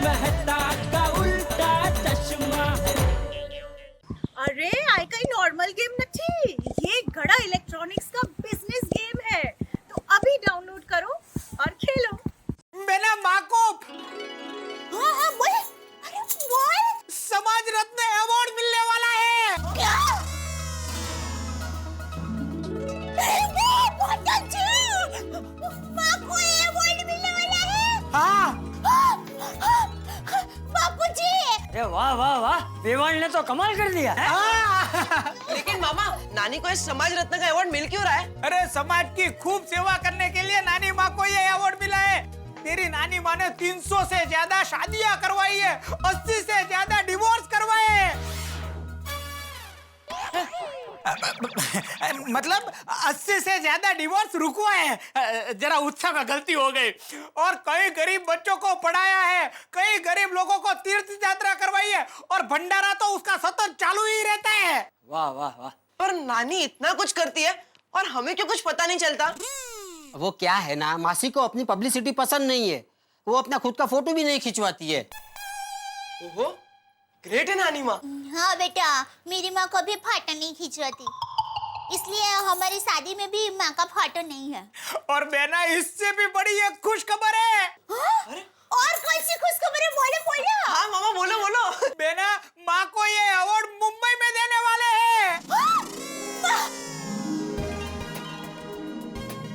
मेहता का उल्टा चश्मा। अरे आई कई नॉर्मल गेम नहीं, ये गड़ा इलेक्ट्रॉनिक्स का बिजनेस गेम है, तो अभी डाउनलोड करो और खेलो। बेना माँ को हाँ बोल। अरे बोल। समाज रत्न अवार्ड मिलने वाला है। क्या? बहुत अच्छी। माँ को ये अवार्ड मिलने वाला है। हाँ बापूजी। अरे वाह वाह वाह, वेवाण ने तो कमाल कर दिया है? लेकिन मामा, नानी को इस समाज रत्न का अवार्ड मिल क्यों रहा है? अरे समाज की खूब सेवा करने के लिए नानी माँ को ये अवार्ड मिला है। तेरी नानी माँ ने 300 से ज्यादा शादियां करवाई है, 80 से ज्यादा डिवोर्स करवाए हैं। मतलब 80 से ज्यादा डिवोर्स रुकवाए हैं। जरा उत्साह में गलती हो गई। और कई गरीब बच्चों को पढ़ाया है, कई गरीब लोगों को तीर्थ यात्रा करवाई है, और भंडारा तो उसका सतत चालू ही रहता है। वाह वाह वाह। पर नानी इतना कुछ करती है और हमें क्यों कुछ पता नहीं चलता? वो क्या है ना, मासी को अपनी पब्लिसिटी पसंद नहीं है। वो अपना खुद का फोटो भी नहीं खिंचवाती है। ओहो, ग्रेट है नानी माँ। हाँ बेटा, मेरी माँ को भी फोटो नहीं खिंचवाती, इसलिए हमारी शादी में भी माँ का फोटो नहीं है। और बेना, इससे भी बड़ी एक खुश खबर है। अरे और कौन सी खुश खबर है? बोलो बोलो। हाँ मामा, बोलो बोलो। बेना, माँ को ये अवार्ड मुंबई में देने वाले हैं।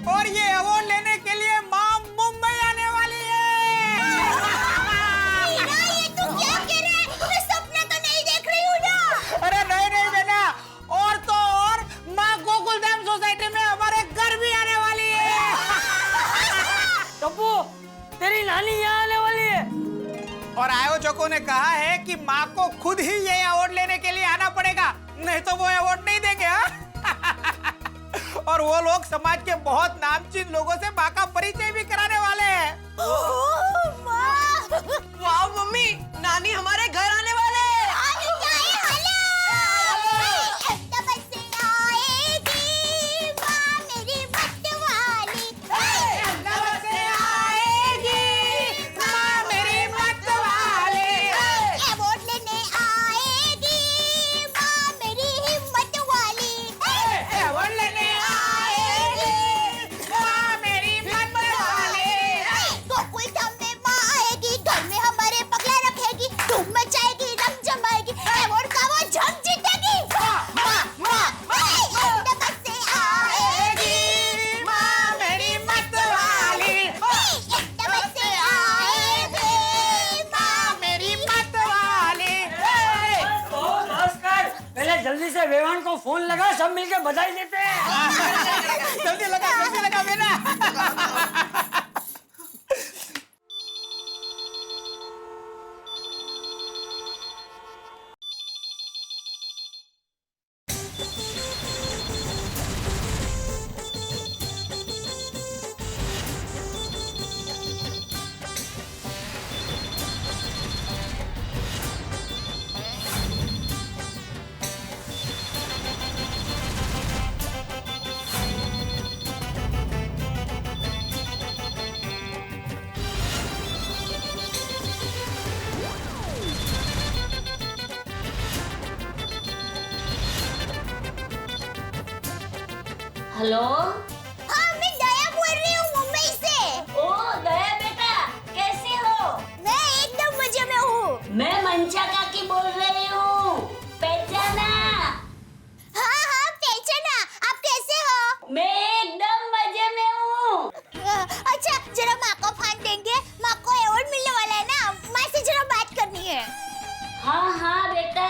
और ये अवार्ड लेने के लिए माँ मुंबई आने वाली है। मीरा, ये तू क्या कह रहा है? मैं सपना तो नहीं देख रही हूँ ना। अरे नहीं नहीं बेना, और तो और माँ गोकुलधाम सोसाइटी में हमारे घर भी आने वाली है। टप्पू, तेरी नानी यहाँ आने वाली है। और आयोजकों ने कहा है कि माँ को खुद ही ये अवार्ड लेने के लिए आना पड़ेगा, नहीं तो वो अवार्ड नहीं देंगे। हाँ? और वो लोग समाज के बहुत नामचीन लोगों से माँ का परिचय भी कराने वाले हैं। वाह मम्मी, नानी हमारे घर आने वाले हैं। जल्दी से वेवाण को फोन लगा, सब मिलके बधाई देते हैं। जल्दी लगा बेना। हेलो। हाँ, मैं दया बोल रही हूँ मुंबई से। ओ दया बेटा, कैसे हो? मैं एकदम मजे में हूँ। मैं मंचा काकी बोल रही हूँ, पहचाना? हाँ हाँ पहचाना। आप कैसे हो? मैं एकदम मजे में हूँ। अच्छा, जरा माँ को फोन देंगे, माँ को अवार्ड मिलने वाला है ना, माँ से जरा बात करनी है। हाँ हाँ बेटा,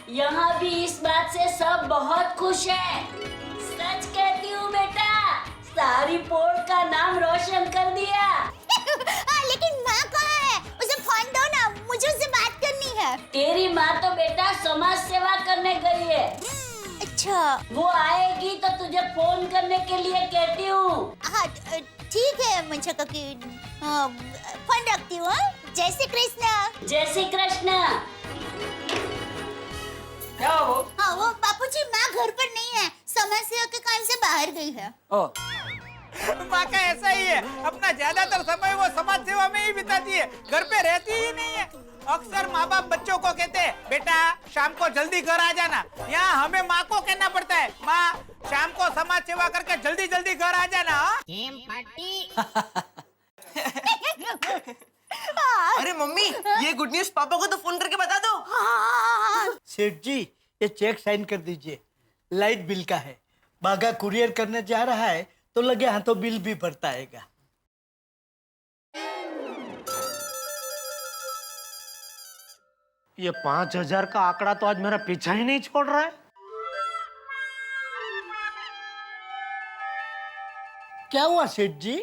यहाँ भी इस बात से सब बहुत खुश है। सच कहती हूँ बेटा, सारी पोर्ट का नाम रोशन कर दिया। लेकिन माँ कहाँ है? उसे फोन दो ना, मुझे उससे बात करनी है। तेरी माँ तो बेटा समाज सेवा करने गई है। अच्छा, वो आएगी तो तुझे फोन करने के लिए कहती हूँ। हाँ ठीक है मंचा काकी, फोन रखती हूँ। जय श्री कृष्ण। जय श्री कृष्ण। क्या वो? हाँ वो बापूजी, माँ घर पर नहीं है, समाज सेवा के काम से बाहर गई है। ओ, माँ का ऐसा ही है, अपना ज्यादातर समय वो समाज सेवा में ही बिताती है, घर पे रहती ही नहीं है। अक्सर माँ बाप बच्चों को कहते हैं बेटा शाम को जल्दी घर आ जाना। यहाँ हमें माँ को कहना पड़ता है माँ शाम को समाज सेवा करके जल्दी जल्दी घर आ जाना। अरे मम्मी, ये गुड न्यूज पापा को तो फोन करके बता दो। सेठ जी, ये चेक साइन कर दीजिए, लाइट बिल का है। बागा कुरियर करने जा रहा है तो लगे हाथों बिल भी भरता आएगा। ये 5,000 का आंकड़ा तो आज मेरा पीछा ही नहीं छोड़ रहा है। क्या हुआ सेठ जी?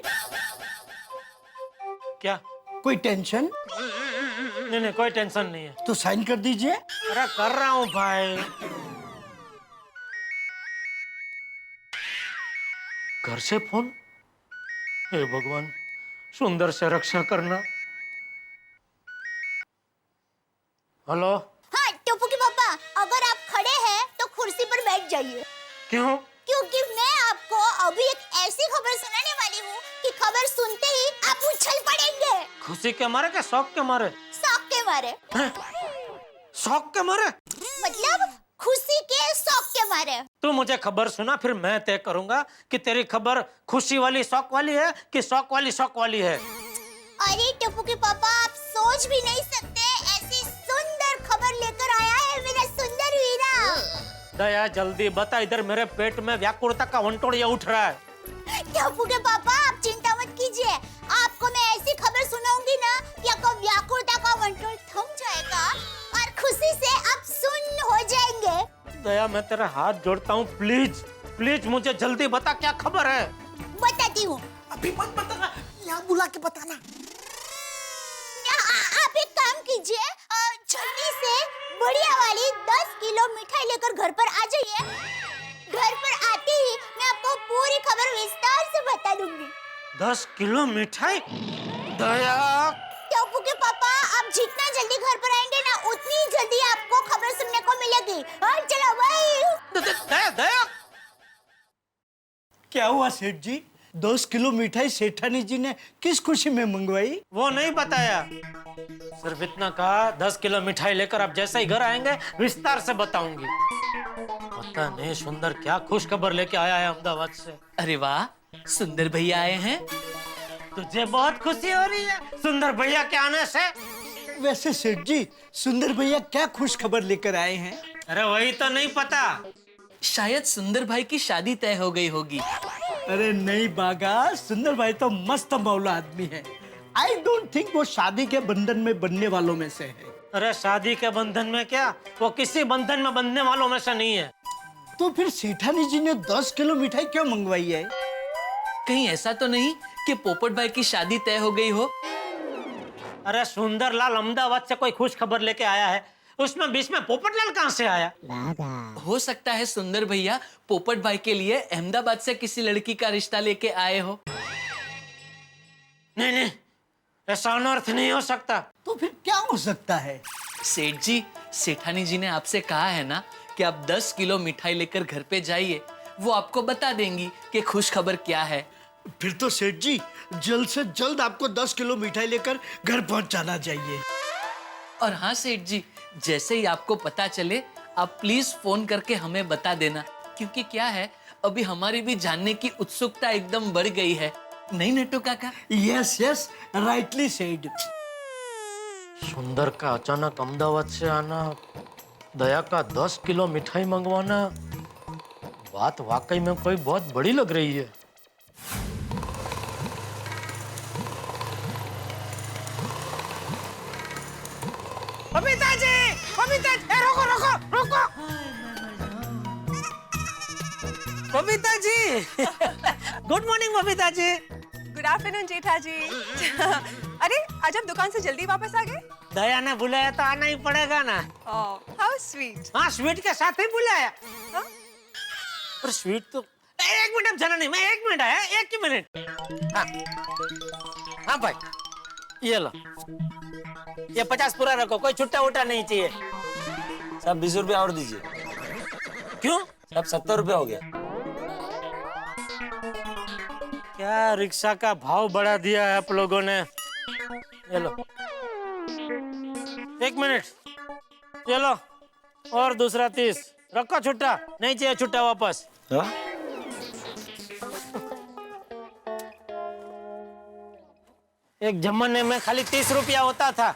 क्या? कोई टेंशन? नहीं नहीं, कोई टेंशन नहीं है। तो साइन कर दीजिए। अरे कर रहा हूँ भाई। घर से फोन? हे भगवान, सुंदर से रक्षा करना। हेलो। हाँ टप्पू के पापा, अगर आप खड़े हैं तो कुर्सी पर बैठ जाइए। क्यों? क्योंकि मैं आपको अभी एक ऐसी खबर सुनाने वाली हूँ कि खबर सुनते ही आप उछल पड़ेंगे। खुशी के मारे क्या शौक के मारे? शौक के मारे। शौक के मारे? मतलब खुशी के शौक के मारे। तू मुझे खबर सुना, फिर मैं तय करूंगा कि तेरी खबर खुशी वाली शौक वाली है कि शौक वाली है। अरे टप्पू के पापा, आप सोच भी नहीं सकते, ऐसी सुंदर खबर लेकर आया है मेरा सुंदर वीरा। दया जल्दी बता, इधर मेरे पेट में व्याकुलता का वंटोड़िया उठ रहा है। टप्पू के पापा, आप चिंता मत कीजिए, आपको मैं ऐसी खबर सुनाऊंगी ना कि आपको व्याकुलता का वंटोड़ थम जाएगा और खुशी से आप सुन्न हो जाएंगे। दया मैं तेरा हाथ जोड़ता हूँ, प्लीज प्लीज मुझे जल्दी बता क्या खबर है। बताती हूँ। अभी मत बताना, यहाँ बुला के बताना। आप एक काम कीजिए, जल्दी से बढ़िया वाली 10 किलो मिठाई लेकर घर पर आ जाइए। घर पर आते ही मैं आपको पूरी खबर विस्तार से बता दूंगी। 10 किलो मिठाई? दया। टप्पू के पापा, आप जितना जल्दी घर पर आएंगे ना, उतनी जल्दी आपको खबर सुनने को मिलेगी। चलो भाई। दया दया। क्या हुआ सेठ जी? 10 किलो मिठाई सेठानी जी ने किस खुशी में मंगवाई? वो नहीं बताया, सिर्फ इतना कहा 10 किलो मिठाई लेकर आप जैसे ही घर आएंगे विस्तार से बताऊंगी। पता नहीं सुंदर क्या खुश खबर लेके आया है अहमदाबाद से। अरे वाह, सुंदर भैया आए हैं। तुझे बहुत खुशी हो रही है सुंदर भैया के आने से? वैसे सेठ जी, सुंदर भैया क्या खुश खबर लेकर आए हैं? अरे वही तो नहीं पता। शायद सुंदर भाई की शादी तय हो गई होगी। अरे नहीं बागा, सुंदर भाई तो मस्त मौला आदमी है। आई डोंट थिंक वो शादी के बंधन में बनने वालों में से है। अरे शादी के बंधन में क्या, वो किसी बंधन में बंधने वालों में से नहीं है। तो फिर सेठानी जी ने 10 किलो मिठाई क्यों मंगवाई है? कहीं ऐसा तो नहीं कि पोपट भाई की शादी तय हो गई हो? अरे सुंदरलाल अहमदाबाद से कोई खुश खबर लेके आया है, उसमें बीच में पोपटलाल कहाँ से आया? हो सकता है सुंदर भैया पोपट भाई के लिए अहमदाबाद से किसी लड़की का रिश्ता लेके आए हो। नहीं नहीं, ऐसा अनर्थ नहीं हो सकता। तो फिर क्या हो सकता है? सेठ जी, सेठानी जी ने आपसे कहा है ना कि आप 10 किलो मिठाई लेकर घर पे जाइए, वो आपको बता देंगी कि खुश खबर क्या है। फिर तो सेठ जी जल्द से जल्द आपको 10 किलो मिठाई लेकर घर पहुंच जाना चाहिए। और हाँ सेठ जी, जैसे ही आपको पता चले आप प्लीज फोन करके हमें बता देना, क्योंकि क्या है अभी हमारी भी जानने की उत्सुकता एकदम बढ़ गई है, नहीं नट्टू काका? Yes yes, rightly said. सुंदर का अचानक अहमदाबाद से आना, दया का 10 किलो मिठाई मंगवाना, बात वाकई में कोई बहुत बड़ी लग रही है। बबीता जी, बबीता जी, रोको रोको रोको। Babita ji, good morning Babita ji. Good afternoon जेठा जी। अरे आज आप दुकान से जल्दी वापस आ गए? दया ने बुलाया तो आना ही पड़ेगा ना। How sweet. हाँ, स्वीट के साथ ही बुलाया। हाँ? पर स्वीट तो एक मिनट जाना नहीं, मैं 1 मिनट आया, 1 ही मिनट। हाँ हाँ भाई, ये लो, ये 50 पूरा रखो, कोई छुट्टा उट्टा नहीं चाहिए। सब 20 रुपया और दीजिए। क्यों? सब 70 रुपया हो गया। क्या रिक्शा का भाव बढ़ा दिया है आप लोगों ने। ये लो। एक मिनट, चलो और दूसरा 30 रखो छुट्टा, नहीं चाहिए छुट्टा वापस। हाँ? एक जमाने में खाली 30 रुपया होता था।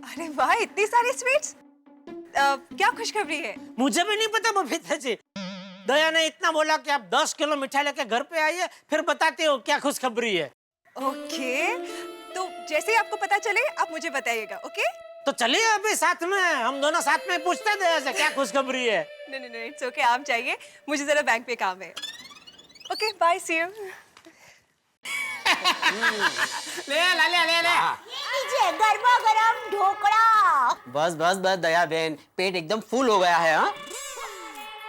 अरे वाह, इतनी सारी स्वीट्स। क्या खुशखबरी है? मुझे भी नहीं पता बबीता जी। दया ने इतना बोला कि आप 10 किलो मिठाई लेके घर पे आइए, फिर बताते हो क्या खुशखबरी है। ओके, तो जैसे ही आपको पता चले आप मुझे बताइएगा। ओके? तो चलिए अभी साथ में, हम दोनों साथ में पूछते हैं दया से क्या खुशखबरी है। नहीं, इट्स ओके, आप जाइए, मुझे जरा बैंक पे काम है। Okay, bye, see you. ले ला ले ले ले। लीजिए गर्मा गर्म ढोकड़ा। बस बस बस दया बहन, पेट एकदम फुल हो गया है। हाँ,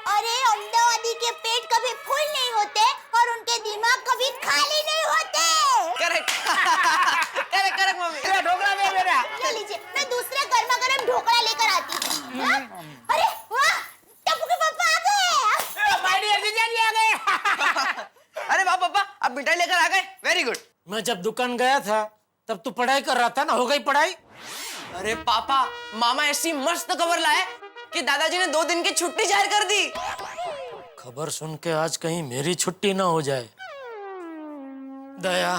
अरे अहमदाबादी के पेट कभी फुल नहीं होते और उनके दिमाग कभी खाली नहीं होते। Correct correct correct mummy. तेरा ढोकला दे मेरा। ले लीजिए, मैं दूसरे गर्मा गर्म ढोकड़ा लेकर आती हूँ। हाँ? अरे वाह, टप्पू के पापा आ गए। माय डियर जीजा जी आ गए। अरे वाह पापा, आप मिठाई लेकर आ गए, वेरी गुड। मैं जब दुकान गया था तब तू पढ़ाई कर रहा था ना, हो गई पढ़ाई? अरे पापा, मामा ऐसी मस्त खबर लाए कि दादाजी ने 2 दिन की छुट्टी जाहिर कर दी। खबर सुन के आज कहीं मेरी छुट्टी ना हो जाए। दया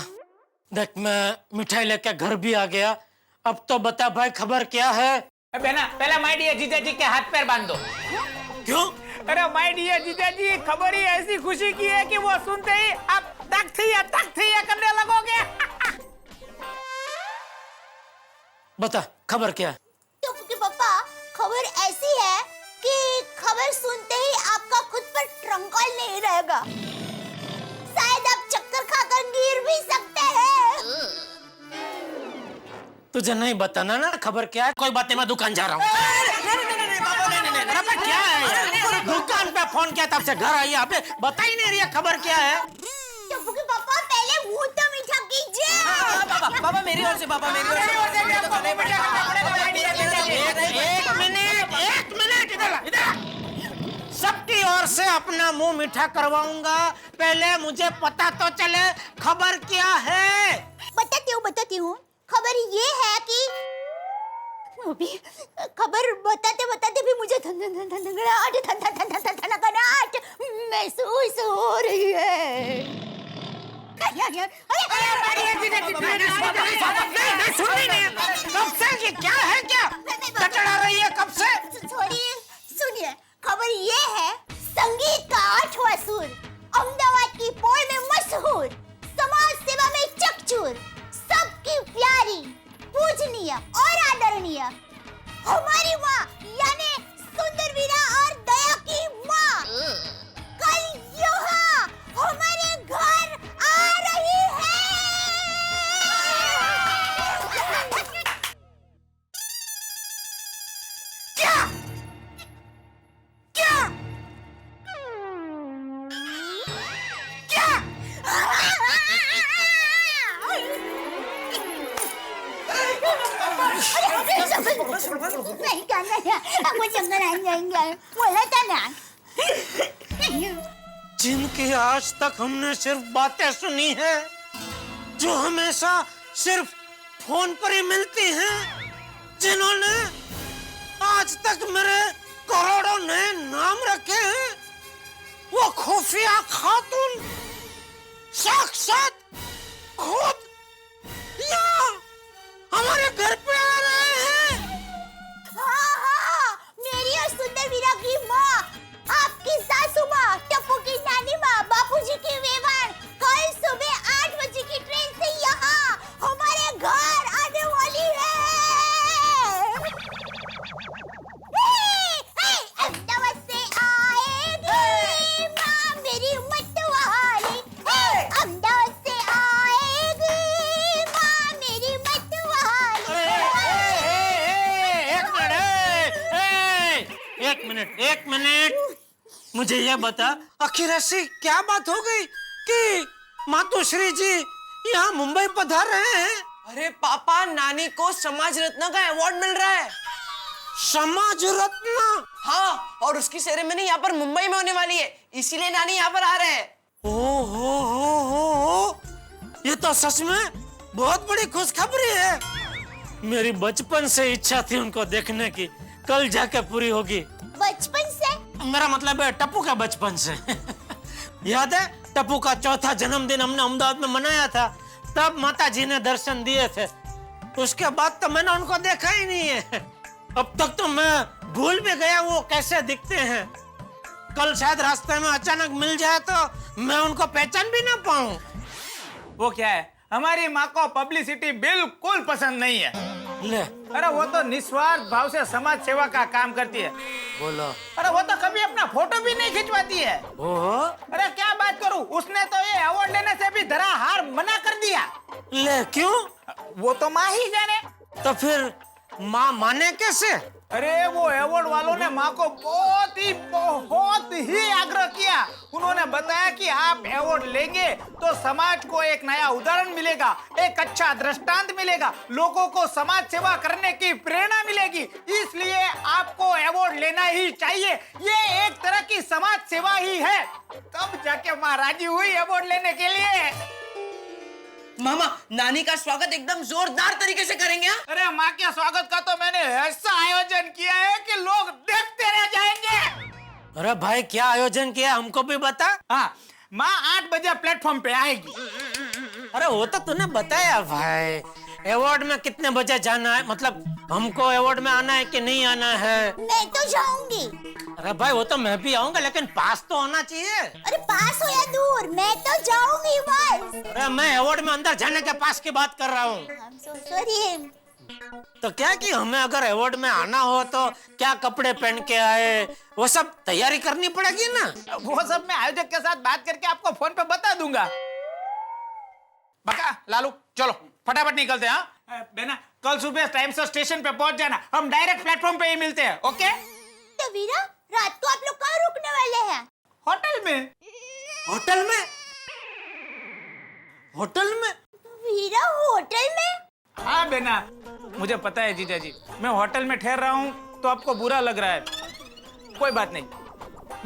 देख, मैं मिठाई लेके घर भी आ गया, अब तो बता भाई खबर क्या है? बहना, पहले माय डियर जीजा जी के हाथ पैर बांध दो। क्यों? अरे माय डियर जीजा जी, खबर ही ऐसी खुशी की है कि वो सुनते ही आप तक थी करने लगोगे। बता खबर क्या है? टप्पू के पापा, खबर ऐसी है कि खबर सुनते ही आपका खुद पर ट्रंकल नहीं रहेगा। शायद आप चक्कर खाकर गिर भी सकते हैं। तुझे नहीं बताना ना खबर क्या है? कोई बात नहीं, मैं दुकान जा रहा हूँ। क्या है? दुकान पे फोन किया तब से घर आई, आपने बता ही नहीं रही है खबर क्या है? टप्पू के पापा, पहले मुंह तो मीठा कीजिए। पापा मेरी ओर से, पापा मेरी ओर से। एक मिनट इधर। सबकी ओर से अपना मुंह मीठा करवाऊंगा, पहले मुझे पता तो चले खबर क्या है। बताती हूँ। खबर ये है कि अभी खबर बताते भी मुझे थनथनाहट महसूस हो रही है। कब से ये क्या है? क्या टटड़ा रही है कब से? सुनिए, खबर ये है, संगीत का 8वां सुर, अहमदाबाद की पोल में मशहूर, समाज सेवा में चकचूर, सबकी प्यारी, पूजनीय और आदरणीय हमारी माँ यानी सुंदर वीरा और दया की माँ कल यहाँ हमारे घर आ रही है। क्या? नहीं करना है, आपको चक्कर आ जाएंगे, बोला था ना। जिनकी आज तक हमने सिर्फ बातें सुनी हैं, जो हमेशा सिर्फ फोन पर ही मिलती हैं, जिन्होंने आज तक मेरे करोड़ों नए नाम रखे हैं, वो खुफिया खातून साक्षात खुद यहाँ हमारे घर पे आ रहे हैं। हाँ, मेरी और सुंदर वीरा की माँ, आपकी सासू माँ, टप्पू की नानी माँ, बापूजी की वेवान, कल सुबह 8 बजे की ट्रेन से यहाँ हमारे घर आने वाली है। अहमदाबाद से आएगी माँ मेरी मतवाली, अहमदाबाद से आएगी माँ मेरी मतवाली। एक मिनट, मुझे ये बता, आखिर ऐसी क्या बात हो गई कि मातोश्री जी यहाँ मुंबई पधार रहे हैं? अरे पापा, नानी को समाज रत्न का अवार्ड मिल रहा है। समाज रत्न? हाँ, और उसकी सेरेमनी यहाँ पर मुंबई में होने वाली है, इसीलिए नानी यहाँ पर आ रहे हैं। हो। ये तो सच में बहुत बड़ी खुशखबरी है। मेरी बचपन से इच्छा थी उनको देखने की, कल जाके पूरी होगी। बचपन से? मेरा मतलब है टप्पू का बचपन से। याद है टप्पू का चौथा जन्मदिन हमने अहमदाबाद में मनाया था, तब माता जी ने दर्शन दिए थे। उसके बाद तो मैंने उनको देखा ही नहीं है। अब तक तो मैं भूल भी गया वो कैसे दिखते हैं। कल शायद रास्ते में अचानक मिल जाए तो मैं उनको पहचान भी ना पाऊं। वो क्या है, हमारी माँ को पब्लिसिटी बिल्कुल पसंद नहीं है। ले अरे वो तो निस्वार्थ भाव से समाज सेवा का काम करती है। बोलो। अरे वो तो कभी अपना फोटो भी नहीं खिंचवाती है। ओहो। अरे क्या बात करूं, उसने तो ये अवार्ड लेने से भी धरा हार मना कर दिया। ले क्यों? वो तो माँ ही जाने। तो फिर माँ माने कैसे? अरे वो अवार्ड वालों ने माँ को बहुत ही आग्रह किया। उन्होंने बताया कि आप अवार्ड लेंगे तो समाज को एक नया उदाहरण मिलेगा, एक अच्छा दृष्टांत मिलेगा, लोगों को समाज सेवा करने की प्रेरणा मिलेगी, इसलिए आपको अवार्ड लेना ही चाहिए। ये एक तरह की समाज सेवा ही है। तब जाके माँ राजी हुई अवार्ड लेने के लिए। मामा, नानी का स्वागत एकदम जोरदार तरीके से करेंगे। हाँ? अरे माँ के स्वागत का तो मैंने ऐसा आयोजन किया है कि लोग देखते रह जाएंगे। अरे भाई क्या आयोजन किया हमको भी बता। हाँ, माँ 8 बजे प्लेटफॉर्म पे आएगी। अरे वो तो तूने बताया भाई। अवार्ड में कितने बजे जाना है, मतलब हमको अवार्ड में आना है कि नहीं आना है? मैं तो जाऊंगी। अरे भाई वो तो मैं भी आऊंगा, लेकिन पास तो होना चाहिए। अरे पास हो या दूर, मैं तो जाऊंगी बस। अरे मैं अवार्ड में अंदर जाने के पास की बात कर रहा हूँ। I'm so sorry। तो क्या कि हमें अगर अवार्ड में आना हो तो क्या कपड़े पहन के आए, वो सब तैयारी करनी पड़ेगी ना। वो सब मैं आयोजक के साथ बात करके आपको फोन पे बता दूंगा। बका लालू चलो फटाफट निकलते हैं। हाँ बेना, कल सुबह टाइम से स्टेशन पे पहुंच जाना, हम डायरेक्ट प्लेटफॉर्म पे ही मिलते हैं। ओके? तो वीरा, रात को आप लोग कहाँ रुकने वाले हैं? होटल में। होटल में? होटल में? वीरा होटल में? हाँ बेना, मुझे पता है जीजा जी, मैं होटल में ठहर रहा हूँ तो आपको बुरा लग रहा है। कोई बात नहीं,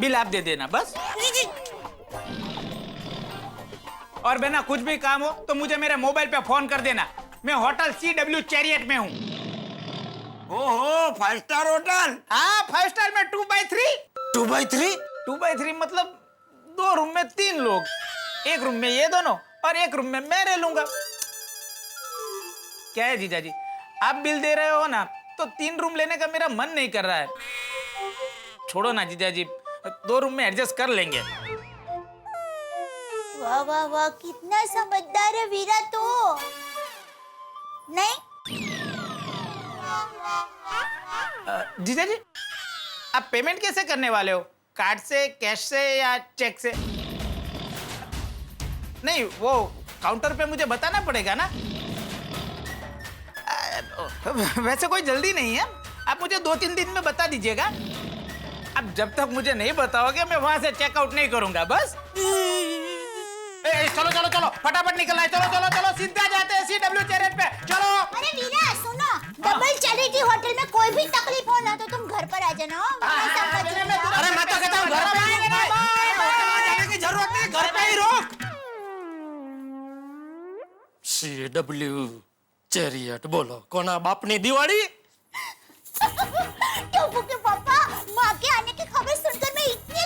बिल आप दे देना बस। और बेना कुछ भी काम हो तो मुझे मेरे मोबाइल पे फोन कर देना। मैं होटल CW चैरियट में हूँ। ओहो 5 स्टार होटल। हाँ 5 स्टार में 2x3। 2x3? 2x3 मतलब 2 रूम में 3 लोग, एक रूम में ये दोनों और एक रूम में मैं रह लूंगा। क्या है जीजा जी, आप बिल दे रहे हो ना, तो 3 रूम लेने का मेरा मन नहीं कर रहा है। छोड़ो ना जीजा जी, 2 रूम में एडजस्ट कर लेंगे। वाह वाह वाह, कितना समझदार है वीरा तो। नहीं? जीजा जी, आप पेमेंट कैसे करने वाले हो? कार्ड से, कैश से या चेक से? नहीं, वो काउंटर पे मुझे बताना पड़ेगा ना। वैसे कोई जल्दी नहीं है, आप मुझे 2-3 दिन में बता दीजिएगा। अब जब तक मुझे नहीं बताओगे मैं वहां से चेकआउट नहीं करूंगा बस। चलो चलो चलो फटाफट निकलना है। चलो चलो चलो सीधा जाते हैं CW चैरियट पे। चलो। अरे वीरा सुनो, डबल चैरिटी होटल में कोई भी तकलीफ हो ना तो तुम घर पर आ जाना। अरे मैं तो कहता हूँ घर पे ही जाने की जरूरत नहीं, घर पे ही रोक। CW चैरियट बोलो, कोना बापनी दिवाળી? टोपू के पापा, माँ के आने की खबर सुनकर मैं इतनी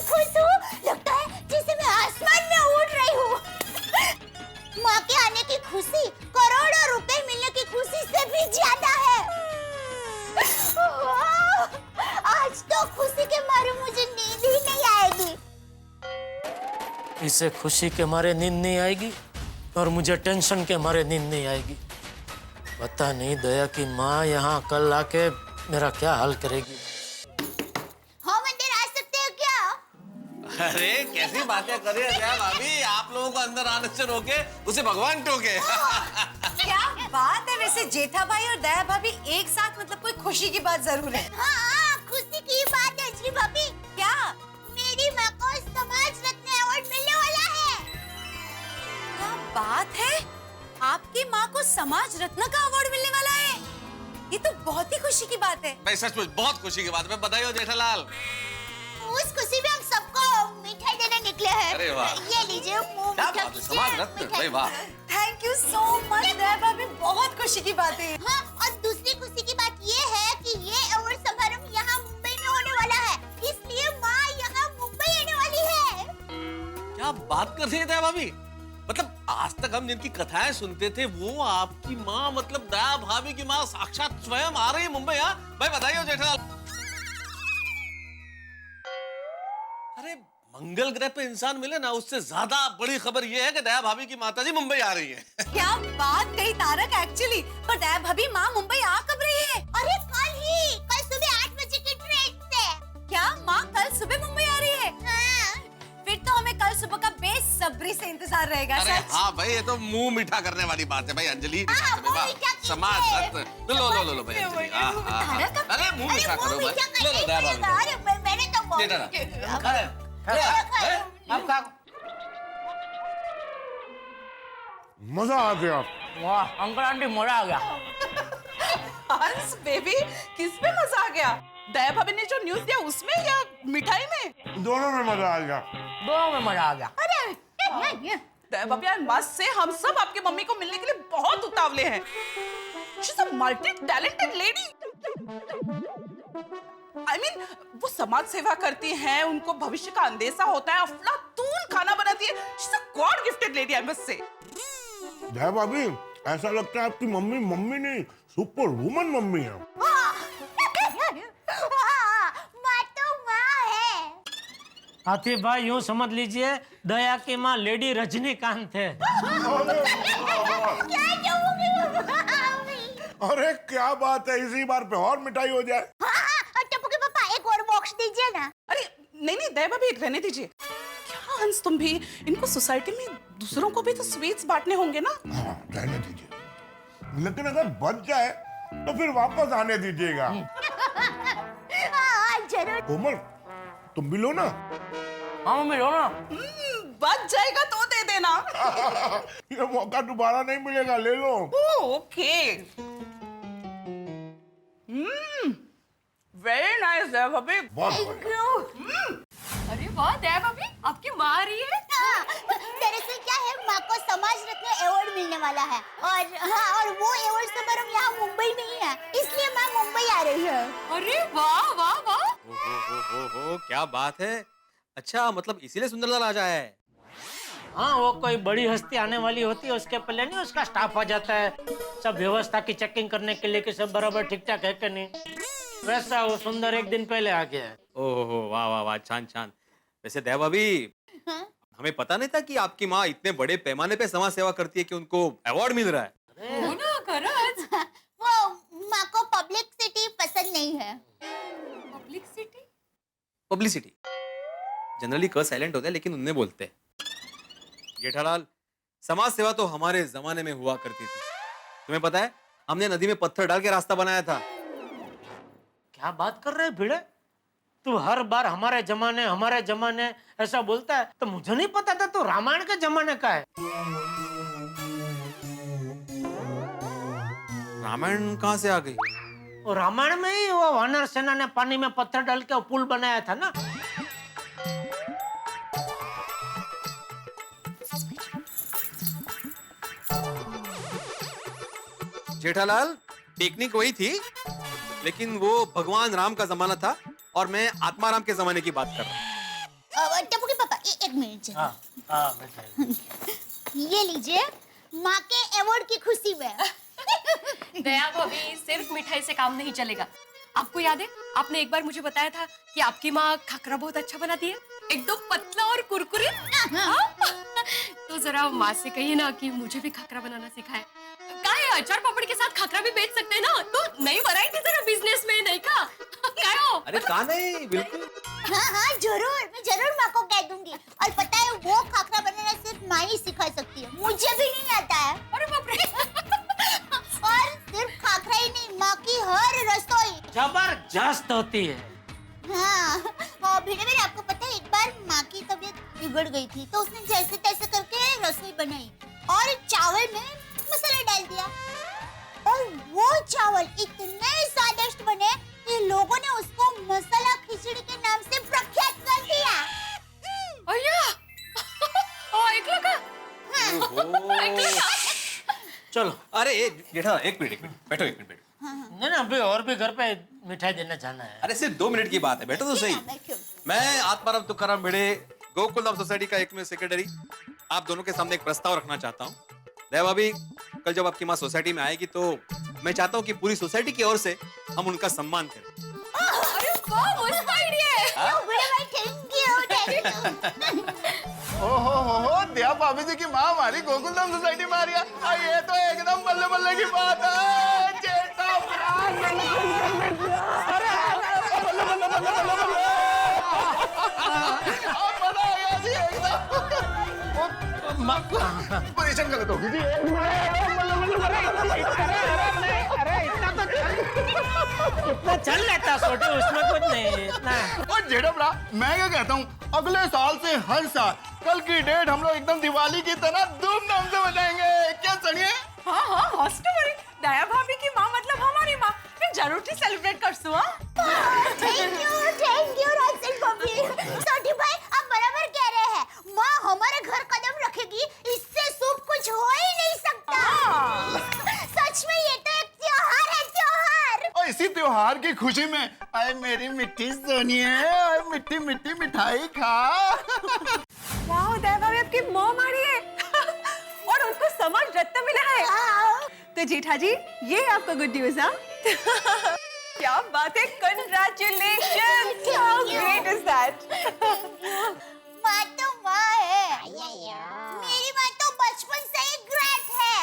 खुश हूँ, लगता है जैसे मैं आसमान में उड़ रही हूँ। माँ के आने की खुशी करोड़ों रुपए मिलने की खुशी से भी ज्यादा है। आज तो खुशी के मारे मुझे नींद ही नहीं आएगी। इसे खुशी के मारे नींद नहीं आएगी और मुझे टेंशन के मारे नींद नहीं आएगी। पता नहीं दया की माँ यहाँ कल आके मेरा क्या हाल करेगी। हम अंदर आ सकते हैं क्या? अरे कैसी बातें कर रही है भाभी, आप लोगों को अंदर आने से रोके उसे भगवान टोके। क्या बात है। वैसे जेठा भाई और दया भाभी एक साथ, मतलब कोई खुशी की बात जरूर है। हाँ, खुशी की बात है जी भाभी। क्या? मेरी माँ को समाज रत्न अवार्ड मिलने वाला है। क्या बात है, आपकी माँ को समाज रत्न का अवार्ड मिलने वाला है। ये तो बहुत ही खुशी की बात है। भाई सचमुच बहुत खुशी की बात है, बधाई हो जेठालाल। उस खुशी में हम सबको मिठाई देने निकले हैं। अरे वाह। ये लीजिए मुंह क्या मीठा बात है, कीजिए, समाज रत्न, मिठाई। भाई वाह। थैंक यू सो मच दया भाभी, बहुत खुशी की बात है। हाँ, और दूसरी खुशी की बात ये है कि ये अवार्ड समारोह यहाँ मुंबई में होने वाला है, इसलिए माँ यहाँ मुंबई आने वाली है। क्या बात कर रही है दया भाभी? मतलब आज तक हम जिनकी कथाएं सुनते थे वो आपकी माँ, मतलब दया भाभी की माँ साक्षात स्वयं आ रही है मुंबई। हाँ भाई, बताइए जेठालाल। अरे मंगल ग्रह पे इंसान मिले ना, उससे ज्यादा बड़ी खबर ये है कि दया भाभी की माताजी मुंबई आ रही है। क्या बात कही तारक, एक्चुअली पर दया भाभी माँ मुंबई आ कब रही है? अरे कल सुबह 8 बजे की ट्रेन से। क्या माँ कल सुबह मुंबई आ रही है? हाँ। फिर तो हमें कल सुबह का बेसब्री से इंतजार रहेगा। अरे सच? हाँ भाई, ये तो मुंह मीठा करने वाली बात है भाई अंजलि। हाँ, मुंह मीठा कीजिए। समाज रत्न। लो भाई अंजलि। हाँ, हाँ, हाँ। अरे मुंह मीठा करो भाई। लो दया भाभी। अरे मैंने तो बहुत जेठालाल। मजा आ गया। वाह अंकल आंटी मजा आ गया। हंस बेबी, किस में मजा आ गया? दया भाभी ने जो न्यूज़ दिया उसमें या मिठाई में? दोनों में मजा आ गया। दोनों में मजा आ गया। दया भाभी यार, मस्त से हम सब आपकी मम्मी को मिलने के लिए बहुत उतावले हैं। She's a multi-talented lady. I mean, वो समाज सेवा करती हैं, उनको भविष्य का अंदेशा होता है, अफलातून खाना बनाती है। She's a God gifted lady, I must say. जय भाभी, ऐसा लगता है आपकी मम्मी मम्मी नहीं, सुपर वुमन मम्मी है। माँ तो माँ है। हाथी भाई यूं समझ लीजिए दया की माँ लेडी रजनीकांत है। अरे क्या बात है, इसी बार पे और मिठाई हो जाए। हाँ, टप्पू के पापा एक और बॉक्स दीजिए ना। अरे नहीं दया भाभी, रहने दीजिए। क्या हंस तुम भी, इनको सोसाइटी में दूसरों को भी तो स्वीट्स बांटने होंगे ना। हाँ, रहने दीजिए, लेकिन अगर बच जाए तो फिर वापस आने दीजिएगा। हाँ, जरूर। कोमल, तुम भी लो ना। हाँ मम्मी लो ना। बच जाएगा तो दे देना। ये मौका दोबारा नहीं मिलेगा, ले लो। ओके। वेरी नाइस दया भाभी। बहुत बढ़िया। अरे वाह दया भाभी, आपकी माँ आ रही है। हाँ, दरअसल क्या है, माँ को समाज रत्न अवार्ड मिलने वाला है और वो अवार्ड समारोह यहाँ मुंबई में ही है, इसलिए माँ मुंबई आ रही है। अरे वाह वाह वाह। हो क्या बात है। अच्छा, मतलब इसीलिए सुंदरलाल आ जाए है। हाँ वो कोई बड़ी हस्ती आने वाली होती है उसके पहले नहीं उसका स्टाफ आ जाता है सब व्यवस्था की चेकिंग करने के लिए कि सब बराबर ठीक ठाक है कि नहीं। वैसा वो सुंदर एक दिन पहले आ गया है। ओहो वाह वाह वाह, छान छान। वैसे दया भाभी, हमें पता नहीं था कि आपकी माँ इतने बड़े पैमाने पे समाज सेवा करती है कि उनको अवार्ड मिल रहा है। हो ना खरंच। वो माँ को पब्लिसिटी पसंद नहीं है। पब्लिसिटी? पब्लिसिटी जनरली क साइलेंट होते हैं लेकिन उनने बोलते हैं। जेठालाल, समाज सेवा तो हमारे जमाने में हुआ करती थी। तुम्हें पता है, हमने नदी में पत्थर डाल के रास्ता बनाया था। क्या बात कर रहे हैं भिड़े? तू हर बार हमारे जमाने ऐसा बोलता है तो मुझे नहीं पता था तू रामायण के जमाने का है। रामायण कहाँ से आ गई? और रामायण में ही वो वानर सेना ने पानी में पत्थर डाल के पुल बनाया था ना। जेठालाल, टेक्निक वही थी लेकिन वो भगवान राम का जमाना था और मैं आत्माराम के जमाने की बात कर रहा हूँ। टप्पू के पापा एक मिनट। ये लीजिए, माँ के अवार्ड की खुशी में। दया भाभी, सिर्फ मिठाई से काम नहीं चलेगा। आपको याद है, आपने एक बार मुझे बताया था कि आपकी माँ खाकरा बहुत अच्छा बनाती है, एकदम पतला और कुरकुरे। तो जरा माँ से कहिए ना कि मुझे भी खाकरा बनाना सिखाए। क्या है, अचार पापड़ के साथ खाकरा भी बेच सकते हैं ना, तो नई वैरायटी जरा बिजनेस में नहीं का? क्या हो? अरे कहाँ नहीं, बिल्कुल। हाँ जरूर, मैं जरूर माँ को कह दूंगी। और पता है, वो खाकरा बनाना सिर्फ माँ ही सिखा सकती है, मुझे भी नहीं आता है। अरे बाप रे। और सिर्फ खाकरा ही नहीं, माँ की हर रसोई जबरदस्त होती है। हाँ, और भिड़े मेरे आपको पता है, एक बार माँ की तबीयत बिगड़ गई थी तो उसने जैसे तैसे करके रसोई बनाई और चावल में मसाला डाल दिया और वो चावल इतने स्वादिष्ट बने कि लोगों ने उसको मसाला खिचड़ी के नाम से प्रख्यात कर दिया। अय्या, चलो। अरे जेठालाल एक मिनट बैठो, एक मिनट बैठो। नहीं ना, अभी और भी घर पे मिठाई देना चाहना है। अरे सिर्फ 2 मिनट की बात है, बैठो तो सही। मैं आत्माराम तुकाराम भिड़े, गोकुलधाम सोसाइटी का एकमेव सेक्रेटरी, आप दोनों के सामने एक प्रस्ताव रखना चाहता हूँ। दया भाभी, कल जब आपकी माँ सोसाइटी में आएगी तो मैं चाहता हूँ कि पूरी सोसाइटी की ओर से हम उनका सम्मान करें। अरे वाह, मस्त आइडिया है। ओहो दया भाभी जी की माँ हमारी गोकुलधाम सोसाइटी में आ रही है। ये तो एकदम बल्ले बल्ले की बात है। जेठा पोजीशन गलत होगी जी। इतना चल लेता छोटे, उसमें कुछ नहीं इतना। और जेठा भरा, मैं क्या कहता हूँ, अगले साल से हर साल कल की डेट हम लोग एकदम दिवाली की तरह धूमधाम से मनाएंगे। क्या सुनिए? हाँ हाँ, हॉस्टल दया भाभी की माँ मतलब हमारी माँ, मैं जरूर से सेलिब्रेट कर सू। थैंक यू राजन भाभी। सोटी भाई आप बराबर कह रहे हैं, माँ हमारे घर कदम रखेगी, इससे शुभ कुछ हो ही नहीं सकता। सच में ये तो एक त्योहार है, त्योहार। और इसी त्योहार की खुशी में आए मेरी मिट्टी सोनिए, और मिट्टी मिट्टी मिठाई खा। वाह, दया भाभी आपकी मॉम आ रही है और उनको समाज रत्न मिला है। तो जेठा जी, ये आपका गुड न्यूज। हाँ क्या बात है, congratulations. How great is that. माँ तो माँ है, मेरी माँ तो बचपन से ही ग्रेट है।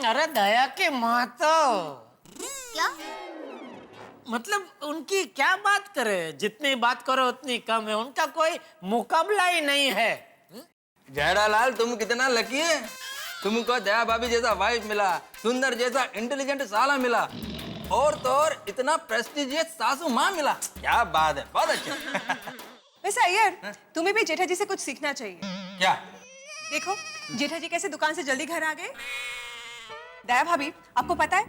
अरे दया की माँ तो क्या मतलब उनकी क्या बात करे, जितनी बात करो उतनी कम है, उनका कोई मुकाबला ही नहीं है। जेठालाल तुम कितना लकी है, तुमको दया भाभी जैसा वाइफ मिला, सुंदर जैसा इंटेलिजेंट साला मिला, और तो और इतना प्रेस्टिजियस सासू माँ मिला। क्या बात है, बहुत अच्छा। वैसे अय्यर, तुम्हें भी जेठा जी से कुछ सीखना चाहिए। क्या? देखो जेठा जी कैसे दुकान से जल्दी घर आ गए। दया भाभी, आपको पता है,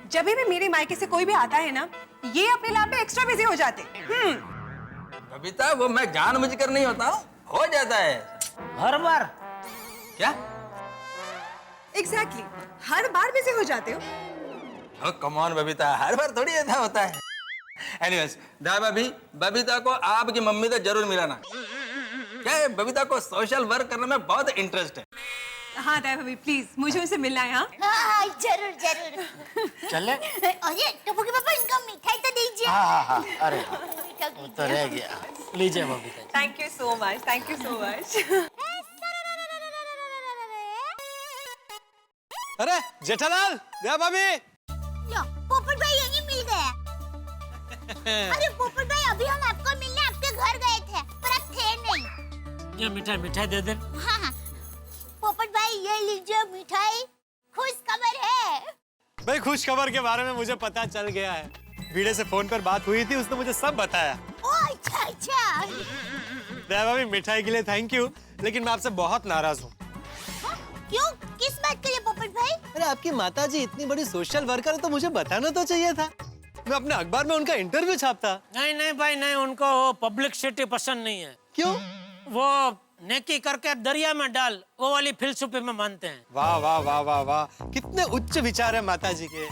जब भी मेरे मायके से कोई भी आता है ना, ये अपने लाभ में एक्स्ट्रा बिजी हो जाते। बबीता, वो मैं जानबूझकर नहीं होता हूँ, हो जाता है हर बार। क्या? एग्जैक्टली, हर बार बिजी हो जाते हो। कम ऑन बबीता, हर बार थोड़ी ऐसा होता है। एनीवेज, दया भाभी, बबीता को आपकी मम्मी से जरूर मिलाना। क्या है, बबीता को सोशल वर्क करने में बहुत इंटरेस्ट है। हाँ दया भाभी, प्लीज मुझे उनसे मिलना है। हाँ जरूर जरूर। चले? अरे टप्पू के पापा, इनका मिठाई तो दीजिए। हाँ, अरे मीठा वो तो रह गया, लीजिए Babita. Thank you so much, thank you so much. अरे जेठालाल, दया भाभी। लो, पोपट भाई यहीं मिल गया। अरे पोपट भाई, अभी हम आपको मिलने आपके घर गए थे, पर आप थे नहीं। ये मिठाई दे दे। हाँ, पोपट भाई ये लीजिए मिठाई, खुश खबर है। भाई खुश खबर के बारे में मुझे पता चल गया है, भिड़े से फोन पर बात हुई थी, उसने मुझे सब बताया। ओ अच्छा। दया भाभी, मिठाई के लिए थैंक यू, लेकिन मैं आपसे बहुत नाराज हूँ। क्यों, किस बात के लिए पोपट भाई? अरे आपकी माताजी इतनी बड़ी सोशल वर्कर है तो मुझे बताना तो चाहिए था, मैं अपने अखबार में उनका इंटरव्यू छापता। नहीं भाई नहीं, उनको वो पब्लिसिटी पसंद नहीं है। क्यों? वो नेकी करके दरिया में डाल, वो वाली फिलसफी में मानते हैं। वाह वाह वाह वाह वाह, कितने उच्च विचार है माताजी के।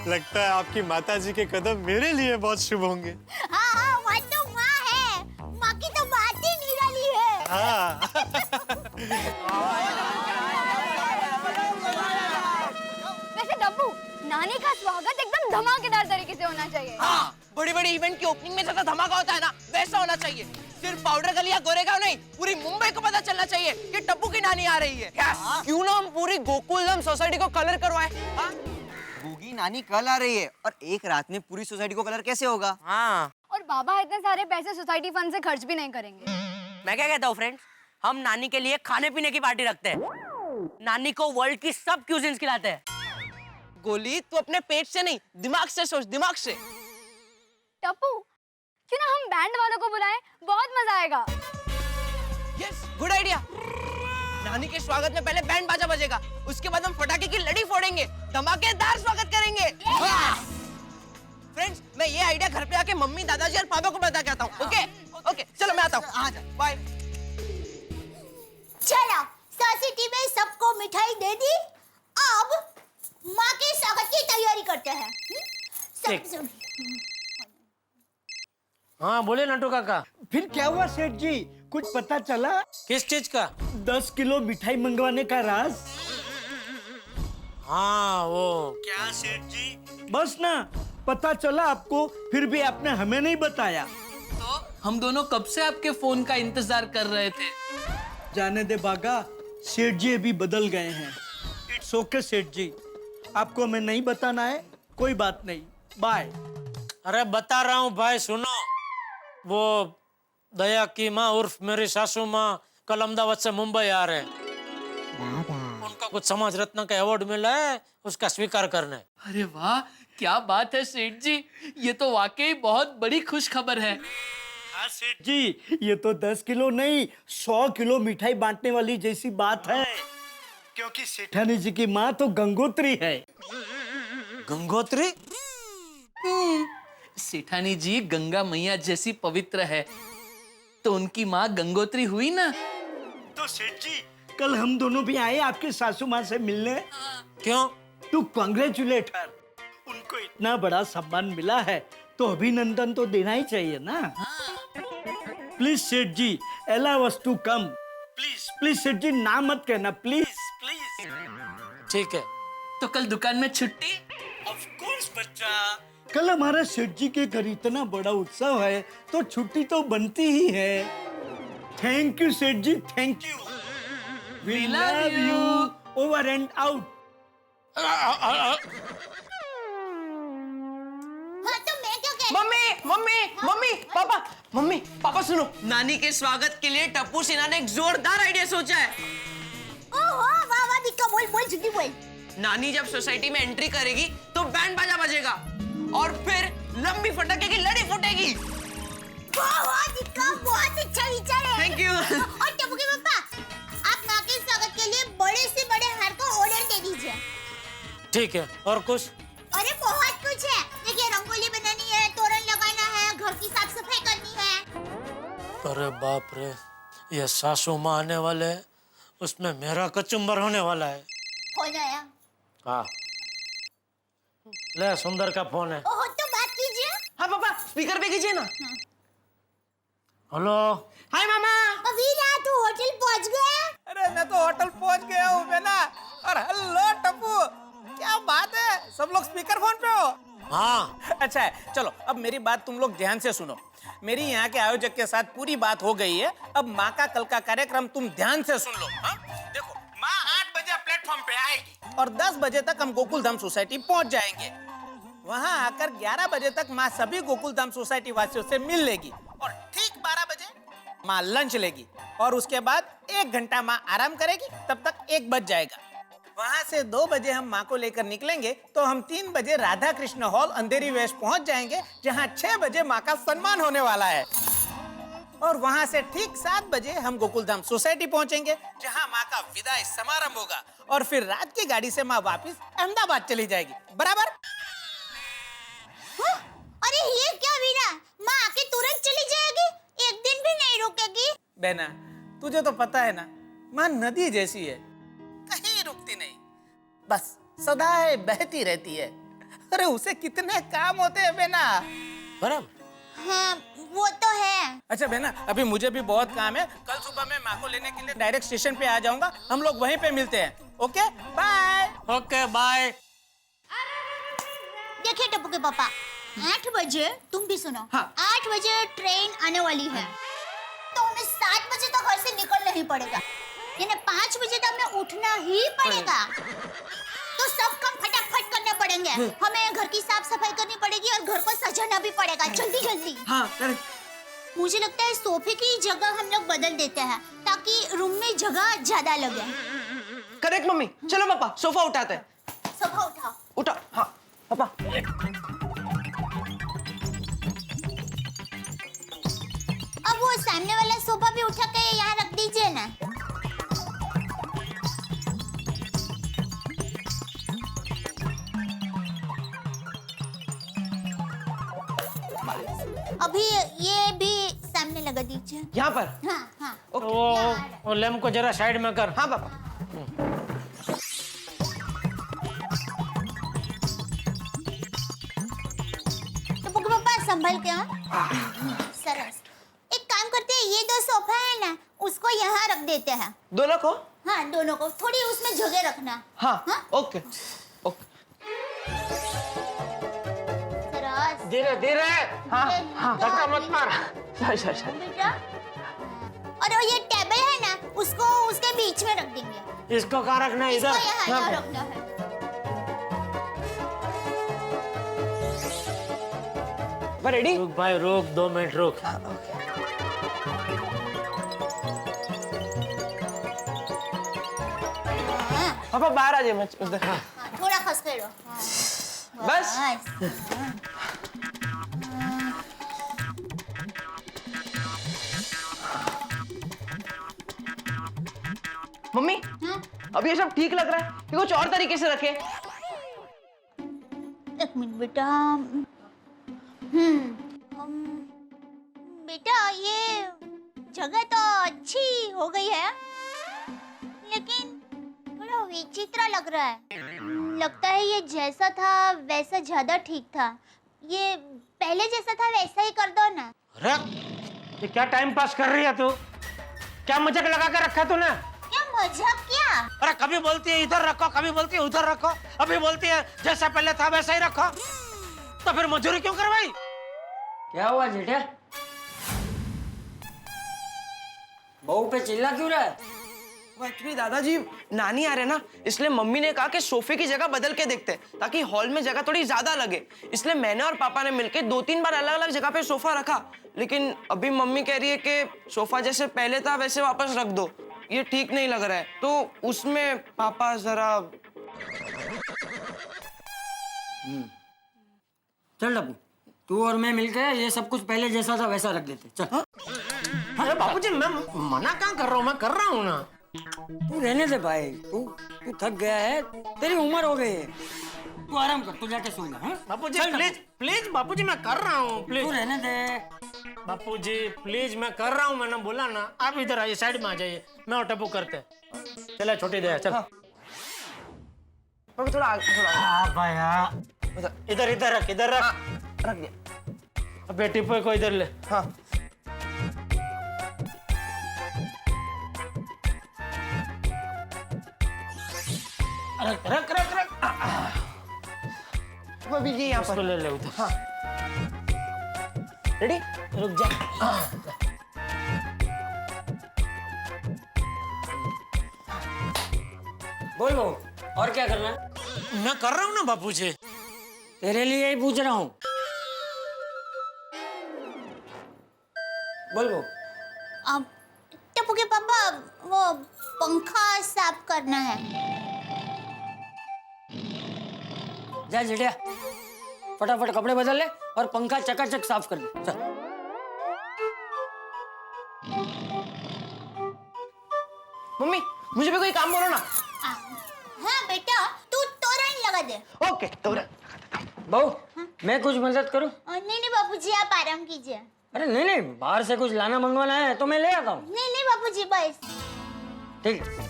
लगता है आपकी माताजी के कदम मेरे लिए बहुत शुभ होंगे। हाँ, वो तो माँ है, माँ की तो बात ही निराली है। हाँ। वैसे डब्बू, नानी का स्वागत एकदम धमाकेदार तरीके से होना चाहिए। हाँ, बड़ी बड़ी इवेंट की ओपनिंग में जैसा धमाका होता है ना, वैसा होना चाहिए। सिर्फ पाउडर गली या गोरेगांव नहीं, पूरी मुंबई को पता चलना चाहिए कि टप्पू की नानी आ रही है। क्यों ना हम पूरी गोकुलधाम सोसाइटी को कलर करवाए। गूगी नानी कल आ रही है, और एक रात में पूरी सोसाइटी को कलर कैसे होगा? हाँ। और बाबा इतने सारे पैसे सोसाइटी फंड से खर्च भी नहीं करेंगे। मैं क्या कहता हूँ फ्रेंड्स, हम नानी के लिए खाने पीने की पार्टी रखते हैं। नानी को वर्ल्ड की सब क्यूजिन्स खिलाते हैं। गोली, तू अपने पेट से नहीं, दिमाग से सोच, दिमाग से। टप्पू, क्यों ना हम बैंड वालों को बुलाएं, बहुत मजा आएगा। Yes, good idea. नानी के स्वागत में पहले बैंड बाजा बजेगा, उसके बाद हम पटाखे की लड़ी फोड़ेंगे, धमाकेदार स्वागत करेंगे। फ्रेंड्स, मैं ये आइडिया घर पे आके मम्मी, दादाजी और पापा को बता के आता हूँ। ओके ओके, चलो मैं आता हूँ। चलो, सोसाइटी में सबको मिठाई दे दी, अब माँ के स्वागत की तैयारी करते हैं। सब हाँ बोले नटू काका। फिर क्या हुआ सेठ जी, कुछ पता चला? किस चीज का? 10 किलो मिठाई मंगवाने का राज। हाँ वो क्या सेठ जी? बस ना, पता चला आपको, फिर भी आपने हमें नहीं बताया। तो हम दोनों कब से आपके फोन का इंतजार कर रहे थे। जाने दे बागा, सेठ जी अभी बदल गए हैं। इट्स ओके सेठ जी, आपको हमें नहीं बताना है, कोई बात नहीं, बाय। अरे बता रहा हूँ भाई, सुनो। वो दया की माँ उर्फ मेरी सासू माँ कल अहमदाबाद से मुंबई आ रहे हैं। उनका कुछ समाज रत्न का अवार्ड मिला है, उसका स्वीकार करने। अरे वाह, क्या बात है सेठ जी, ये तो वाकई बहुत बड़ी खुश खबर है। हाँ सेठ जी, ये तो 10 किलो नहीं 100 किलो मिठाई बांटने वाली जैसी बात है, क्योंकि सेठानी जी की माँ तो गंगोत्री है। गंगोत्री? सेठानी जी गंगा मैया जैसी पवित्र है, तो उनकी माँ गंगोत्री हुई ना। तो सेठ जी, कल हम दोनों भी आए आपके सासू माँ से मिलने। क्यों? टू कांग्रेचुलेट हर। उनको इतना बड़ा सम्मान मिला है, तो अभिनंदन तो देना ही चाहिए ना। प्लीज सेठ जी, allow us to come। Please please सेठ जी, ना मत कहना, प्लीज प्लीज। ठीक है। तो कल दुकान में छुट्टी? ऑफ कोर्स बच्चा, कल हमारा सेठ जी के घर इतना बड़ा उत्सव है, तो छुट्टी तो बनती ही है। थैंक यू सेठ जी, thank you. We love you। Over and out। हाँ तो मैं क्या कह मम्मी पापा सुनो, नानी के स्वागत के लिए टप्पू सिन्हा ने एक जोरदार आइडिया सोचा है। ओहो वाह वाह दिक्का, बोल बोल जल्दी बोल। नानी जब सोसाइटी में एंट्री करेगी तो बैंड बाजा बजेगा और फिर लंबी फटाके की लड़ी फूटेगी। वाह वाह दिक्का, बहुत अच्छा विचार है। Thank you. और टप्पू के पापा, आप माँ के स्वागत के लिए बड़े से बड़े हार का ऑर्डर दे दीजिए। ठीक है, और कुछ? अरे बहुत कुछ है, देखिए रंगोली बनानी है, तोरण लगाना है, घर की साफ सफाई करनी है। अरे बाप रे, ये सासू माँ आने वाले हैं, उसमें मेरा कचुम्बर होने वाला है। फोन आया। हाँ ले, सुंदर का फोन है। ओहो तो बात कीजिए। हाँ पापा, स्पीकर पे कीजिए ना। हेलो। हाय मामा। वीरा, तू होटल पहुंच गया? अरे मैं तो होटल पहुंच गया हूँ बेना। और हेलो टप्पू, क्या बात है, सब लोग स्पीकर फोन पे हो? हाँ। अच्छा है, चलो अब मेरी बात तुम लोग ध्यान से सुनो। मेरी यहाँ के आयोजक के साथ पूरी बात हो गई है, अब माँ का कल का कार्यक्रम तुम ध्यान से सुन लो। हाँ? देखो, माँ 8 बजे प्लेटफॉर्म पे आएगी और 10 बजे तक हम गोकुल धाम सोसाइटी पहुंच जाएंगे। वहाँ आकर 11 बजे तक माँ सभी गोकुल धाम सोसाइटी वासियों से मिल लेगी और ठीक 12 बजे माँ लंच लेगी और उसके बाद 1 घंटा माँ आराम करेगी, तब तक 1 बज जाएगा। वहाँ से 2 बजे हम माँ को लेकर निकलेंगे तो हम 3 बजे राधा कृष्ण हॉल अंधेरी वेश पहुँच जाएंगे, जहाँ 6 बजे माँ का सम्मान होने वाला है। और वहाँ से ठीक 7 बजे हम गोकुल धाम सोसाइटी पहुँचेंगे, जहाँ माँ का विदाई समारंभ होगा और फिर रात की गाड़ी से माँ वापिस अहमदाबाद चली जाएगी। बराबर? हाँ? अरे ये क्या वीरा, माँ आके तुरंत चली जाएगी, एक दिन भी नहीं रुकेगी? बहना, तुझे तो पता है ना, माँ नदी जैसी है, कहीं रुकती नहीं, बस सदा बहती रहती है। अरे उसे कितने काम होते हैं बेना। बराबर। हाँ वो तो है। अच्छा बेना, अभी मुझे भी बहुत काम है, कल सुबह मैं माँ को लेने के लिए डायरेक्ट स्टेशन पे आ जाऊंगा, हम लोग वहीं पे मिलते हैं। Okay bye. Okay bye. देखिए टप्पू के पापा, 8 बजे तुम भी सुनो। हाँ। 8 बजे ट्रेन आने वाली है, तो हमें 7 बजे तो घर से निकलना ही पड़ेगा, यानी 5 बजे तक हमें उठना ही पड़ेगा। तो सब काम फटाफट करने पड़ेंगे, हमें घर की साफ सफाई करनी पड़ेगी और घर को सजाना भी पड़ेगा जल्दी जल्दी। हाँ मुझे लगता है सोफे की जगह हम लोग बदल देते हैं, ताकि रूम में जगह ज्यादा लगे। करेक्ट मम्मी, चलो पापा सोफा उठाते हैं। सोफा उठाओ। उठा। हाँ पापा। अब वो सामने वाला सोफा भी उठा के यहाँ रख दीजिए ना। अभी ये भी सामने लगा दीजिए। यहाँ पर? हाँ हाँ। वो लैम्प को जरा साइड में कर। हाँ पापा। संभाल के सरस। एक काम करते हैं, ये 2 सोफा है ना, उसको यहाँ रख देते हैं। दोनों को? हाँ, दोनों को। थोड़ी उसमें जगह रखना। हाँ, ओके। सरस। धीरे धीरे। हाँ, धक्का मत मार। बेटा। और ये टेबल है ना, उसको उसके बीच में रख देंगे। इसको कहाँ रखना है? इधर। यहाँ रखना है। रेडी? रुक भाई, रुक 2 मिनट रुक। पापा बाहर आ जाइए मत उधर। थोड़ा खसकेड़ो। बस। मम्मी, अब ये सब ठीक लग रहा है कि कुछ और तरीके से रखे? एक मिनट बेटा। बेटा ये जगह तो अच्छी हो गई है, लेकिन थोड़ा विचित्र लग रहा है। लगता है ये जैसा था वैसा ज्यादा ठीक था। ये पहले जैसा था वैसा ही कर दो ना। अरे ये क्या टाइम पास कर रही है तू? क्या मजाक लगा के रखा तूने? क्या मजाक क्या? अरे कभी बोलती है इधर रखो, कभी बोलती है उधर रखो, अभी बोलती है जैसा पहले था वैसा ही रखो। तो फिर मजूरी क्यों करवाई? क्या हुआ जेठा? बहू पे चिल्ला क्यों रहा है? वो एक्चुअली दादाजी नानी आ रहे ना, इसलिए मम्मी ने कहा कि सोफे की जगह बदल के देखते हैं ताकि हॉल में जगह थोड़ी ज्यादा लगे। इसलिए मैंने और पापा ने मिलकर 2-3 बार अलग अलग जगह पे सोफा रखा, लेकिन अभी मम्मी कह रही है कि सोफा जैसे पहले था वैसे वापस रख दो, ये ठीक नहीं लग रहा है। तो उसमें पापा जरा। चल डब्बू, तू और मैं मिलकर ये सब कुछ पहले जैसा था वैसा रख देते। चल। अरे बाबूजी मैं मना कहाँ कर रहा हूँ, मैं कर रहा हूँ ना। तू रहने दे भाई, तू थक गया है, तेरी उम्र हो गई है, तू आराम कर, तू जाके सो जा। बापूजी प्लीज प्लीज, बापूजी मैं कर रहा हूँ, प्लीज तू रहने दे। बापूजी प्लीज मैं कर रहा हूँ, मैंने बोला ना। आप इधर आइए, साइड में आ जाइए, मैं और टप्पू करते हैं। चला छोटी दया, चल। थोड़ा भाई इधर इधर रख, इधर रख। रख दिया। अब टिप्पू को इधर ले। हाँ। रख रख रख रख। अभी ये यहाँ पर ले ले उधर। हाँ। रेडी? रुक जा। बोल बहू, और क्या करना है? मैं कर रहा हूँ ना बापूजी। तेरे लिए ही पूछ रहा हूँ। बोल बहू। अब टप्पू के पापा, वो पंखा साफ करना है। जा जेठिया, फटाफट कपड़े बदल ले और पंखा चकाचक साफ कर दे। चल। मम्मी, मुझे भी कोई काम बोलो ना। हाँ बेटा, तू तोरण लगा दे। ओके, तोरण। बहू, मैं कुछ मदद करूं? नहीं नहीं बापूजी, आप आराम कीजिए। अरे नहीं नहीं, बाहर से कुछ लाना मंगवाना है तो मैं ले आता हूँ। नहीं नहीं बापूजी, बस। ठीक है।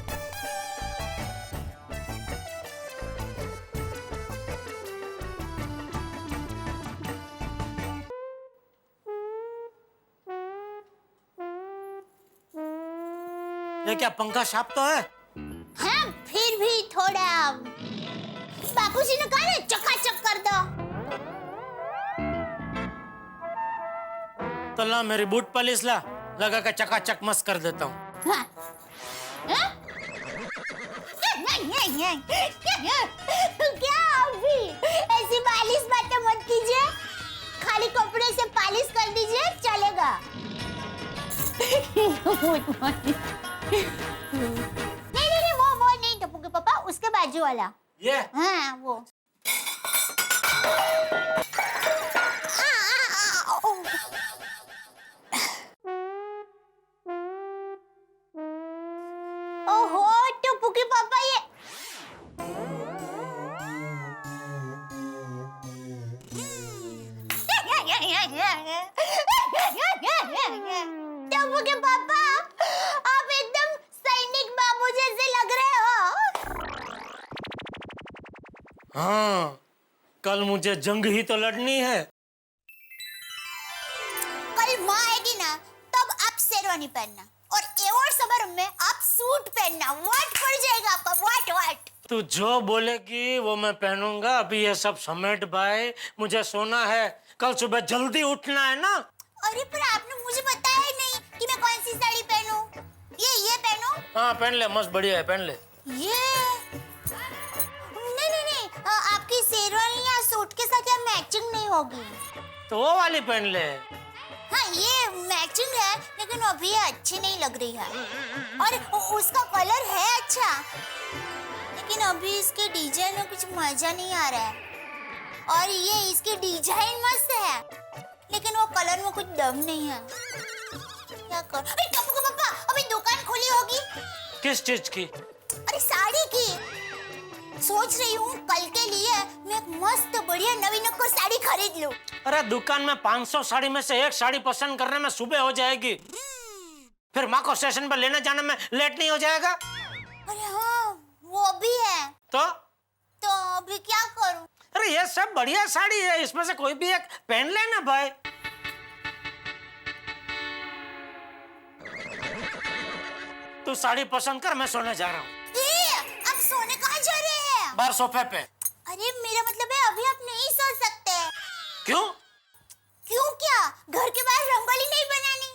ये क्या पंखा साफ तो है? हाँ, फिर भी थोड़ा। बापूजी ने कहा ना चकाचक कर दो। तो ला मेरी बूट पॉलिश ला, लगा के चकाचक मस्त कर देता हूँ। हाँ। हाँ? क्या अभी ऐसी बालिश बातें मत कीजिए, खाली कपड़े से पालिश कर दीजिए, चलेगा। नहीं, वो नहीं टप्पू के पापा, उसके बाजू वाला। ये? हाँ, वो। ओहो टप्पू के पापा, ये टप्पू के पापा, आप एकदम सैनिक बाबू जैसे लग रहे हो। हाँ, कल मुझे जंग ही तो लड़नी है। नहीं पहनना और अवार्ड समारोह में आप सूट पहनना। वाट पड़ जाएगा आपका, वाट। तू जो बोलेगी वो मैं पहनूंगा। अभी ये सब समेट भाई, मुझे सोना है, कल सुबह जल्दी उठना है ना। अरे पर आपने मुझे बताया ही नहीं कि मैं कौन सी साड़ी पहनूं। ये पहनूं? हाँ पहन ले, मस्त बढ़िया है, पहन ले। ये नहीं, आपकी शेरवानी या सूट के साथ क्या मैचिंग नहीं होगी? तो वो वाली पहन ले। हाँ ये मैचिंग है, लेकिन अभी ये अच्छी नहीं लग रही है। और उसका कलर है अच्छा, लेकिन अभी इसके डिजाइन में कुछ मजा नहीं आ रहा है। और ये इसकी डिजाइन मस्त है, लेकिन वो कलर में कुछ दम नहीं है। क्या कर? अरे टप्पू का पापा, अभी दुकान खुली होगी? किस चीज की? अरे साड़ी की। सोच रही हूँ कल के लिए मैं एक मस्त बढ़िया नवीनों साड़ी खरीद लूं। अरे दुकान में 500 साड़ी में से एक साड़ी पसंद करने में सुबह हो जाएगी, फिर माँ को स्टेशन पर लेने जाने में लेट नहीं हो जाएगा? अरे हाँ वो भी है। तो अभी क्या करूं? अरे ये सब बढ़िया साड़ी है, इसमें से कोई भी एक पहन लेना भाई। तू साड़ी पसंद कर, मैं सोने जा रहा हूँ। आप सोने कहाँ जा रहे हैं? बाहर सोफे पे। अरे मेरा मतलब है अभी आप नहीं सो सकते। क्यों? क्यों क्या? घर के बाहर रंगोली नहीं बनानी?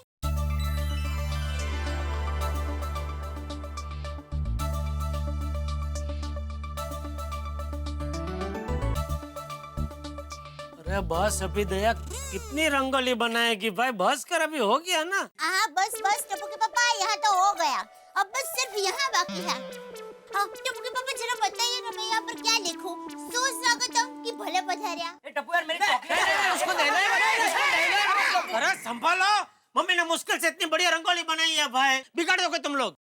अरे बस अभी दया, कितनी रंगोली बनाएगी भाई? बस कर, अभी हो गया ना। हाँ बस टप्पू के पापा, यहाँ तो हो गया, अब बस सिर्फ यहाँ बाकी है। हाँ टप्पू के पापा जरा बताइए ना, मैं यहाँ पर क्या लिखूं? सुस्वागतम कि भले पधारिया। टप्पू यार मेरी उसको देना है। अरे संभालो, मम्मी ने मुश्किल से इतनी बढ़िया रंगोली बनाई है भाई, बिगाड़ दोगे तुम लोग।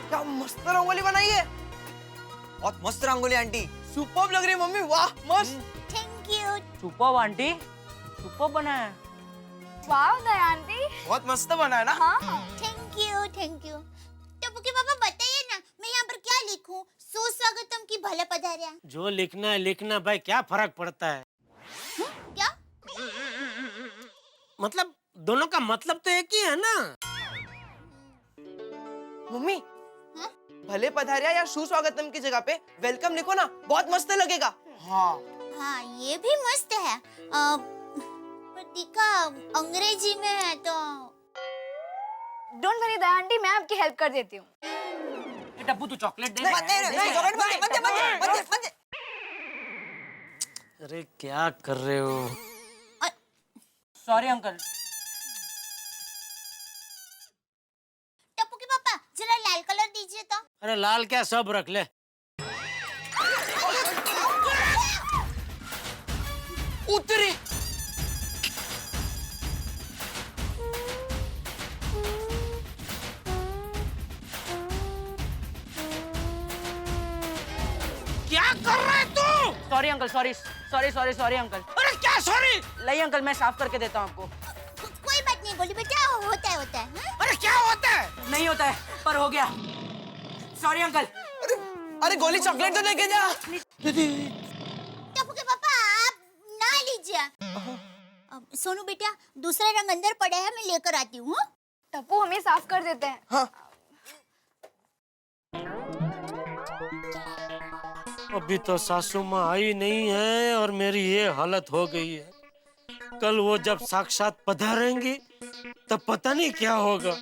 क्या मस्त रंगोली बनाई है। बहुत मस्त रंगोली आंटी। सुपर्ब लग रही है मम्मी, वाह मस्त। Thank you. Superb aunty, superb बना है। वाह दया आंटी, बहुत मस्त बना है ना। हाँ थैंक यू। टप्पू के पापा बताइए ना, मैं यहाँ पर क्या लिखूं? सुस्वागतम कि भले पधारिया। जो लिखना है लिखना भाई, क्या फर्क पड़ता है? क्या मतलब दोनों का मतलब तो एक ही है ना। मम्मी भले पधारिया या सुस्वागतम की जगह पे वेलकम लिखो ना, बहुत मस्त लगेगा। हाँ ये भी मस्त है। पर टीका अंग्रेजी में है तो। डोंट वरी दया आंटी, मैं आपकी हेल्प कर देती हूँ। टप्पू तू चॉकलेट दे। अरे क्या कर रहे हो? Sorry uncle. टप्पू के पापा जरा लाल कलर दीजिए तो। अरे लाल क्या, सब रख ले। उतरी। क्या कर रहा है तू? Sorry uncle, sorry uncle. अरे क्या सॉरी? नहीं अंकल, मैं साफ करके देता हूँ आपको। कोई बात नहीं गोली बेटा, होता है हाँ? अरे क्या होता है? नहीं होता है, पर हो गया। Sorry uncle. अरे गोली चॉकलेट तो लेके जा। टप्पू के पापा आप ना लीजिए। सोनू बेटा दूसरा रंग अंदर पड़ा है, मैं लेकर आती हूँ। टप्पू हमें साफ कर देते हैं। हाँ। अभी तो सासू माँ आई नहीं है और मेरी ये हालत हो गई है। कल वो जब साक्षात पधारेंगी तब पता नहीं क्या होगा।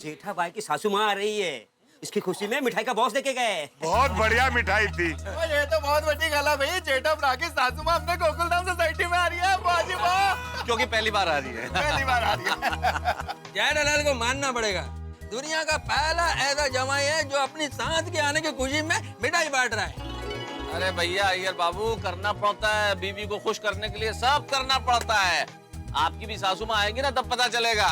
जेठा भाई की सासू माँ आ रही है, इसकी खुशी में मिठाई का बॉक्स लेके गए। बहुत बढ़िया मिठाई थी। ये तो बहुत बड़ी गल है भाई, जेठा भरा की सासू माँ अपने गोकुलधाम सोसाइटी में आ रही है। वाह जी वाह। क्योंकि पहली बार आ रही है। पहली बार आ रही है। जेठालाल को मानना पड़ेगा, दुनिया का पहला ऐसा जमाई है जो अपनी सांस के आने की खुशी में मिठाई बांट रहा है। अरे भैया अय्यर बाबू, करना पड़ता है, बीवी को खुश करने के लिए सब करना पड़ता है। आपकी भी सासू माँ आएंगी ना तब पता चलेगा।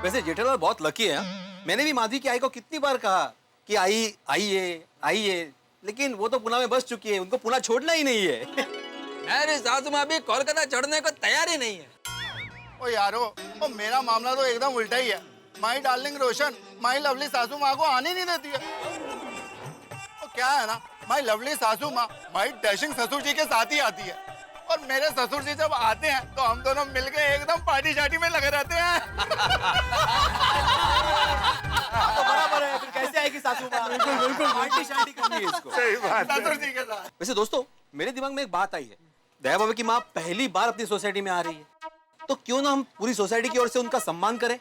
वैसे जेठालाल बहुत लकी है। मैंने भी माधवी की आई को कितनी बार कहा कि आइए, लेकिन वो तो पुणे में बस चुकी है, उनको पुणे छोड़ना ही नहीं है। अरे सासू माँ भी कोलकाता चढ़ने को तैयार ही नहीं है। ओ यारो, ओ मेरा मामला तो एकदम उल्टा ही है। My darling Roshan my lovely सासू माँ को आने नहीं देती है। तो क्या है ना, माई लवली सासू माँ माई डैशिंग ससुर जी के साथ ही आती है, और मेरे ससुर जी जब आते हैं तो हम दोनों मिलके एकदम पार्टी शार्टी में लगे रहते हैं। तो बराबर है, फिर कैसे आएगी सासू माँ? बिल्कुल बिल्कुल, पार्टी शार्टी करनी है इसको। सही बात है। ससुर जी के साथ। वैसे दोस्तों, मेरे दिमाग में एक बात आई है। दया भाभी की माँ पहली बार अपनी सोसाइटी में आ रही है, तो क्यों ना हम पूरी सोसाइटी की ओर से उनका सम्मान करें?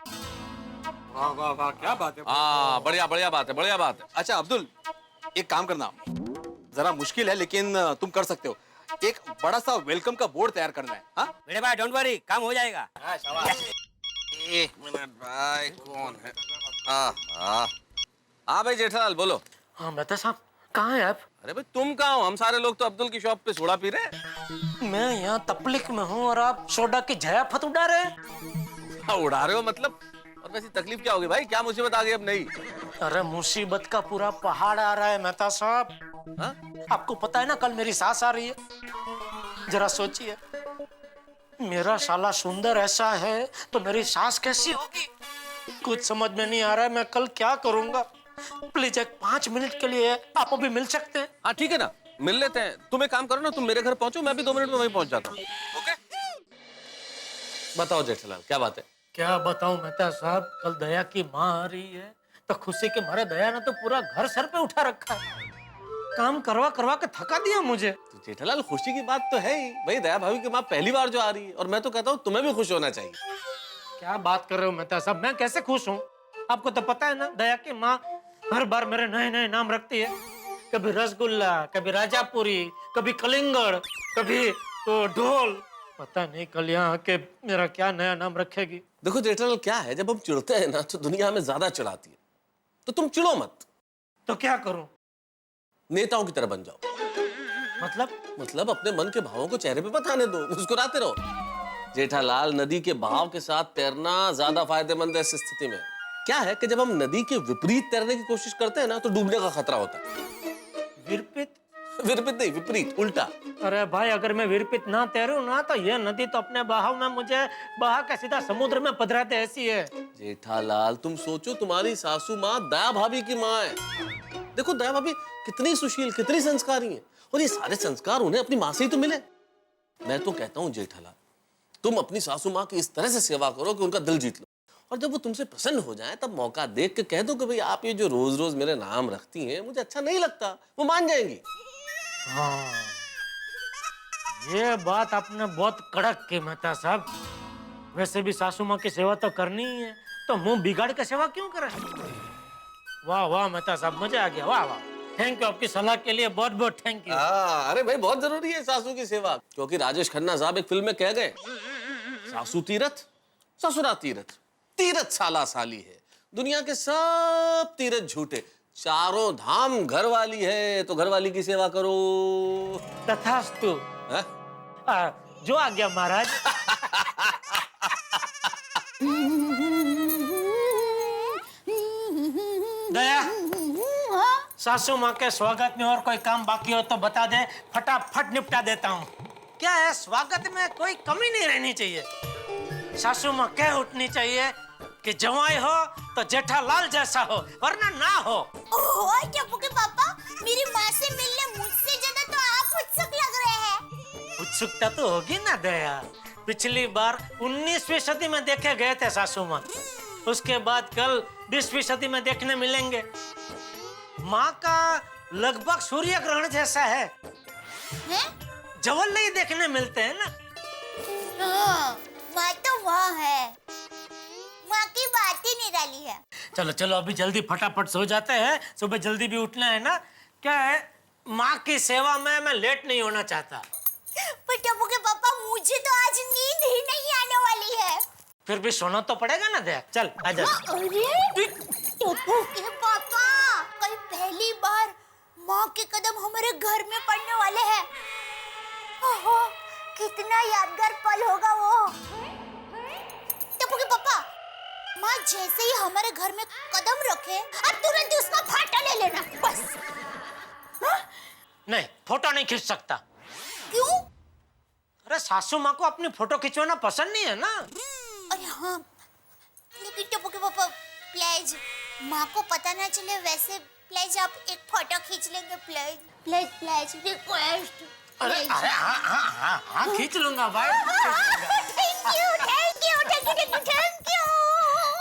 वाह वाह वाह, क्या बात है। हाँ, बढ़िया बढ़िया बात है, बढ़िया बात है। अच्छा अब्दुल, एक काम करना, जरा मुश्किल है लेकिन तुम कर सकते हो। एक बड़ा सा वेलकम का बोर्ड तैयार करना है। हाँ मेरे भाई डोंट वरी, काम हो जाएगा। एक मिनट भाई, कौन है? हाँ भाई जेठालाल बोलो। हाँ मेहता साहब, कहाँ है आप? अरे भाई तुम कहाँ हो? हम सारे लोग तो अब्दुल की शॉप पे सोडा पी रहे हैं। मैं यहाँ तपलिक में हूँ और आप सोडा की जयाफत उड़ा रहे हैं। हाँ, उड़ा रहे हो मतलब? और वैसी तकलीफ क्या होगी भाई? क्या मुसीबत आ गई अब नई? अरे मुसीबत का पूरा पहाड़ आ रहा है मेहता साहब। हाँ? आपको पता है ना, कल मेरी सास आ रही है। जरा सोचिए, मेरा साला सुंदर ऐसा है तो मेरी सास कैसी होगी? कुछ समझ में नहीं आ रहा है, मैं कल क्या करूंगा। प्लीज एक 5 मिनट के लिए आप अभी मिल सकते हैं? हाँ ठीक है ना, मिल लेते हैं। तुम एक काम करो ना, तुम मेरे घर पहुंचो, मैं भी 2 मिनट में वहीं पहुंच जाता हूँ। ओके? बताओ जेठालाल, क्या बात है? क्या बताऊं मेहता साहब, कल दया की माँ आ रही है तो खुशी के मारे दया ने तो पूरा घर सर पे उठा रखा है। काम करवा करवा के थका दिया मुझे। तो जेठालाल खुशी की बात तो है ही भाई, दया भाभी की माँ पहली बार जो आ रही है, और मैं तो कहता हूँ तुम्हें भी खुश होना चाहिए। क्या बात कर रहे हो मेहता साहब, मैं कैसे खुश हूँ? आपको तो पता है ना, दया की माँ हर बार मेरे नए नए नाम रखती है। कभी रसगुल्ला, कभी राजापुरी, कभी कलिंगड़, कभी तो ढोल। पता नहीं कल यहाँ आके मेरा क्या नया नाम रखेगी। देखो जेठालाल, क्या है, जब हम चिढ़ते हैं ना तो दुनिया हमें ज्यादा चिढ़ाती है, तो तुम चिढ़ो मत। तो क्या करूं? नेताओं की तरह बन जाओ। मतलब अपने मन के भावों को चेहरे पे बताने दो, मुस्कुराते रहो। जेठालाल, नदी के बहाव के साथ तैरना ज्यादा फायदेमंद है इस स्थिति में। क्या है कि जब हम नदी के विपरीत तैरने की कोशिश करते हैं ना, तो डूबने का खतरा होता है। विपरीत नहीं, विपरीत, उल्टा। अरे भाई, अगर मैं विपरीत ना तैरूं ना, तो ये नदी तो अपने बहाव में मुझे बहा के सीधा समुद्र में पधराते ऐसी है। जेठालाल, तुम सोचो, तुम्हारी सासू माँ दया भाभी की माँ है। देखो दया भाभी कितनी सुशील, कितनी संस्कारी है, और ये सारे संस्कार उन्हें अपनी माँ से ही तो मिले। मैं तो कहता हूँ जेठालाल, तुम अपनी सासू माँ की इस तरह से सेवा करो कि उनका दिल जीत लो, और जब वो तुमसे प्रसन्न हो जाए तब मौका देख के कह दो कि भाई आप ये जो रोज रोज मेरे नाम रखती हैं मुझे अच्छा नहीं लगता। वो मान जाएंगी। हाँ, ये बात आपने बहुत कड़क की मेहता साहब। वैसे भी सासू माँ की सेवा तो करनी ही है, तो मुंह बिगाड़ के सेवा क्यों करें? वाह वाह मेहता साहब, मजा आ गया। वाह वाह, थैंक यू, आपकी सलाह के लिए बहुत बहुत थैंक यू। अरे भाई, बहुत जरूरी है सासू की सेवा, क्योंकि राजेश खन्ना साहब एक फिल्म में कह गए, सासू तीरथ ससुरा तीरथ, तीरथ साला साली है, दुनिया के सब तीरथ झूठे, चारों धाम घर वाली है, तो घर वाली की सेवा करो। तथास्तु। जो आ गया महाराज। दया, सासू माँ के स्वागत में और कोई काम बाकी हो तो बता दे, फटाफट निपटा देता हूँ। क्या है, स्वागत में कोई कमी नहीं रहनी चाहिए। सासू माँ कह उठनी चाहिए कि जवाई हो तो जेठालाल जैसा हो, वरना ना हो। ओह टप्पू के पापा, मेरी माँ से मिलने मुझसे ज्यादा तो आप उत्सुक लग रहे हैं। उत्सुकता तो होगी ना दया, पिछली बार 19वीं सदी में देखे गए थे सासू माँ, उसके बाद कल 20वीं सदी में देखने मिलेंगे। माँ का लगभग सूर्य ग्रहण जैसा है, जवल नहीं देखने मिलते हैं ना। हाँ, माँ तो वहाँ है, माँ की बात ही निराली है। चलो चलो, अभी जल्दी फटाफट सो जाते हैं, सुबह जल्दी भी उठना है ना। क्या है, माँ की सेवा में मैं लेट नहीं होना चाहता। पर टप्पू के पापा, मुझे तो आज नींद ही नहीं आने वाली है। फिर भी सोना तो पड़ेगा ना दया, चल आजा। अरे टप्पू के पापा, कल पहली बार माँ के कदम हमारे घर में पड़ने वाले हैं। ओहो, कितना यादगार पल होगा वो। टप्पू के पापा, माँ जैसे ही हमारे घर में कदम रखे, अब तुरंत उसका फाटा ले लेना, बस। नहीं, फोटो नहीं खींच सकता। क्यों? अरे सासू माँ को अपनी फोटो खिंचवाना पसंद नहीं है ना। अरे हाँ, लेकिन टप्पू के पापा, प्लीज माँ को पता ना चले वैसे प्लीज आप एक फोटो खींच लेंगे प्लीज प्लीज प्लीज रिक्वेस्ट। अरे अरे हाँ खींच लूंगा भाई। Thank you thank you thank you thank you thank you.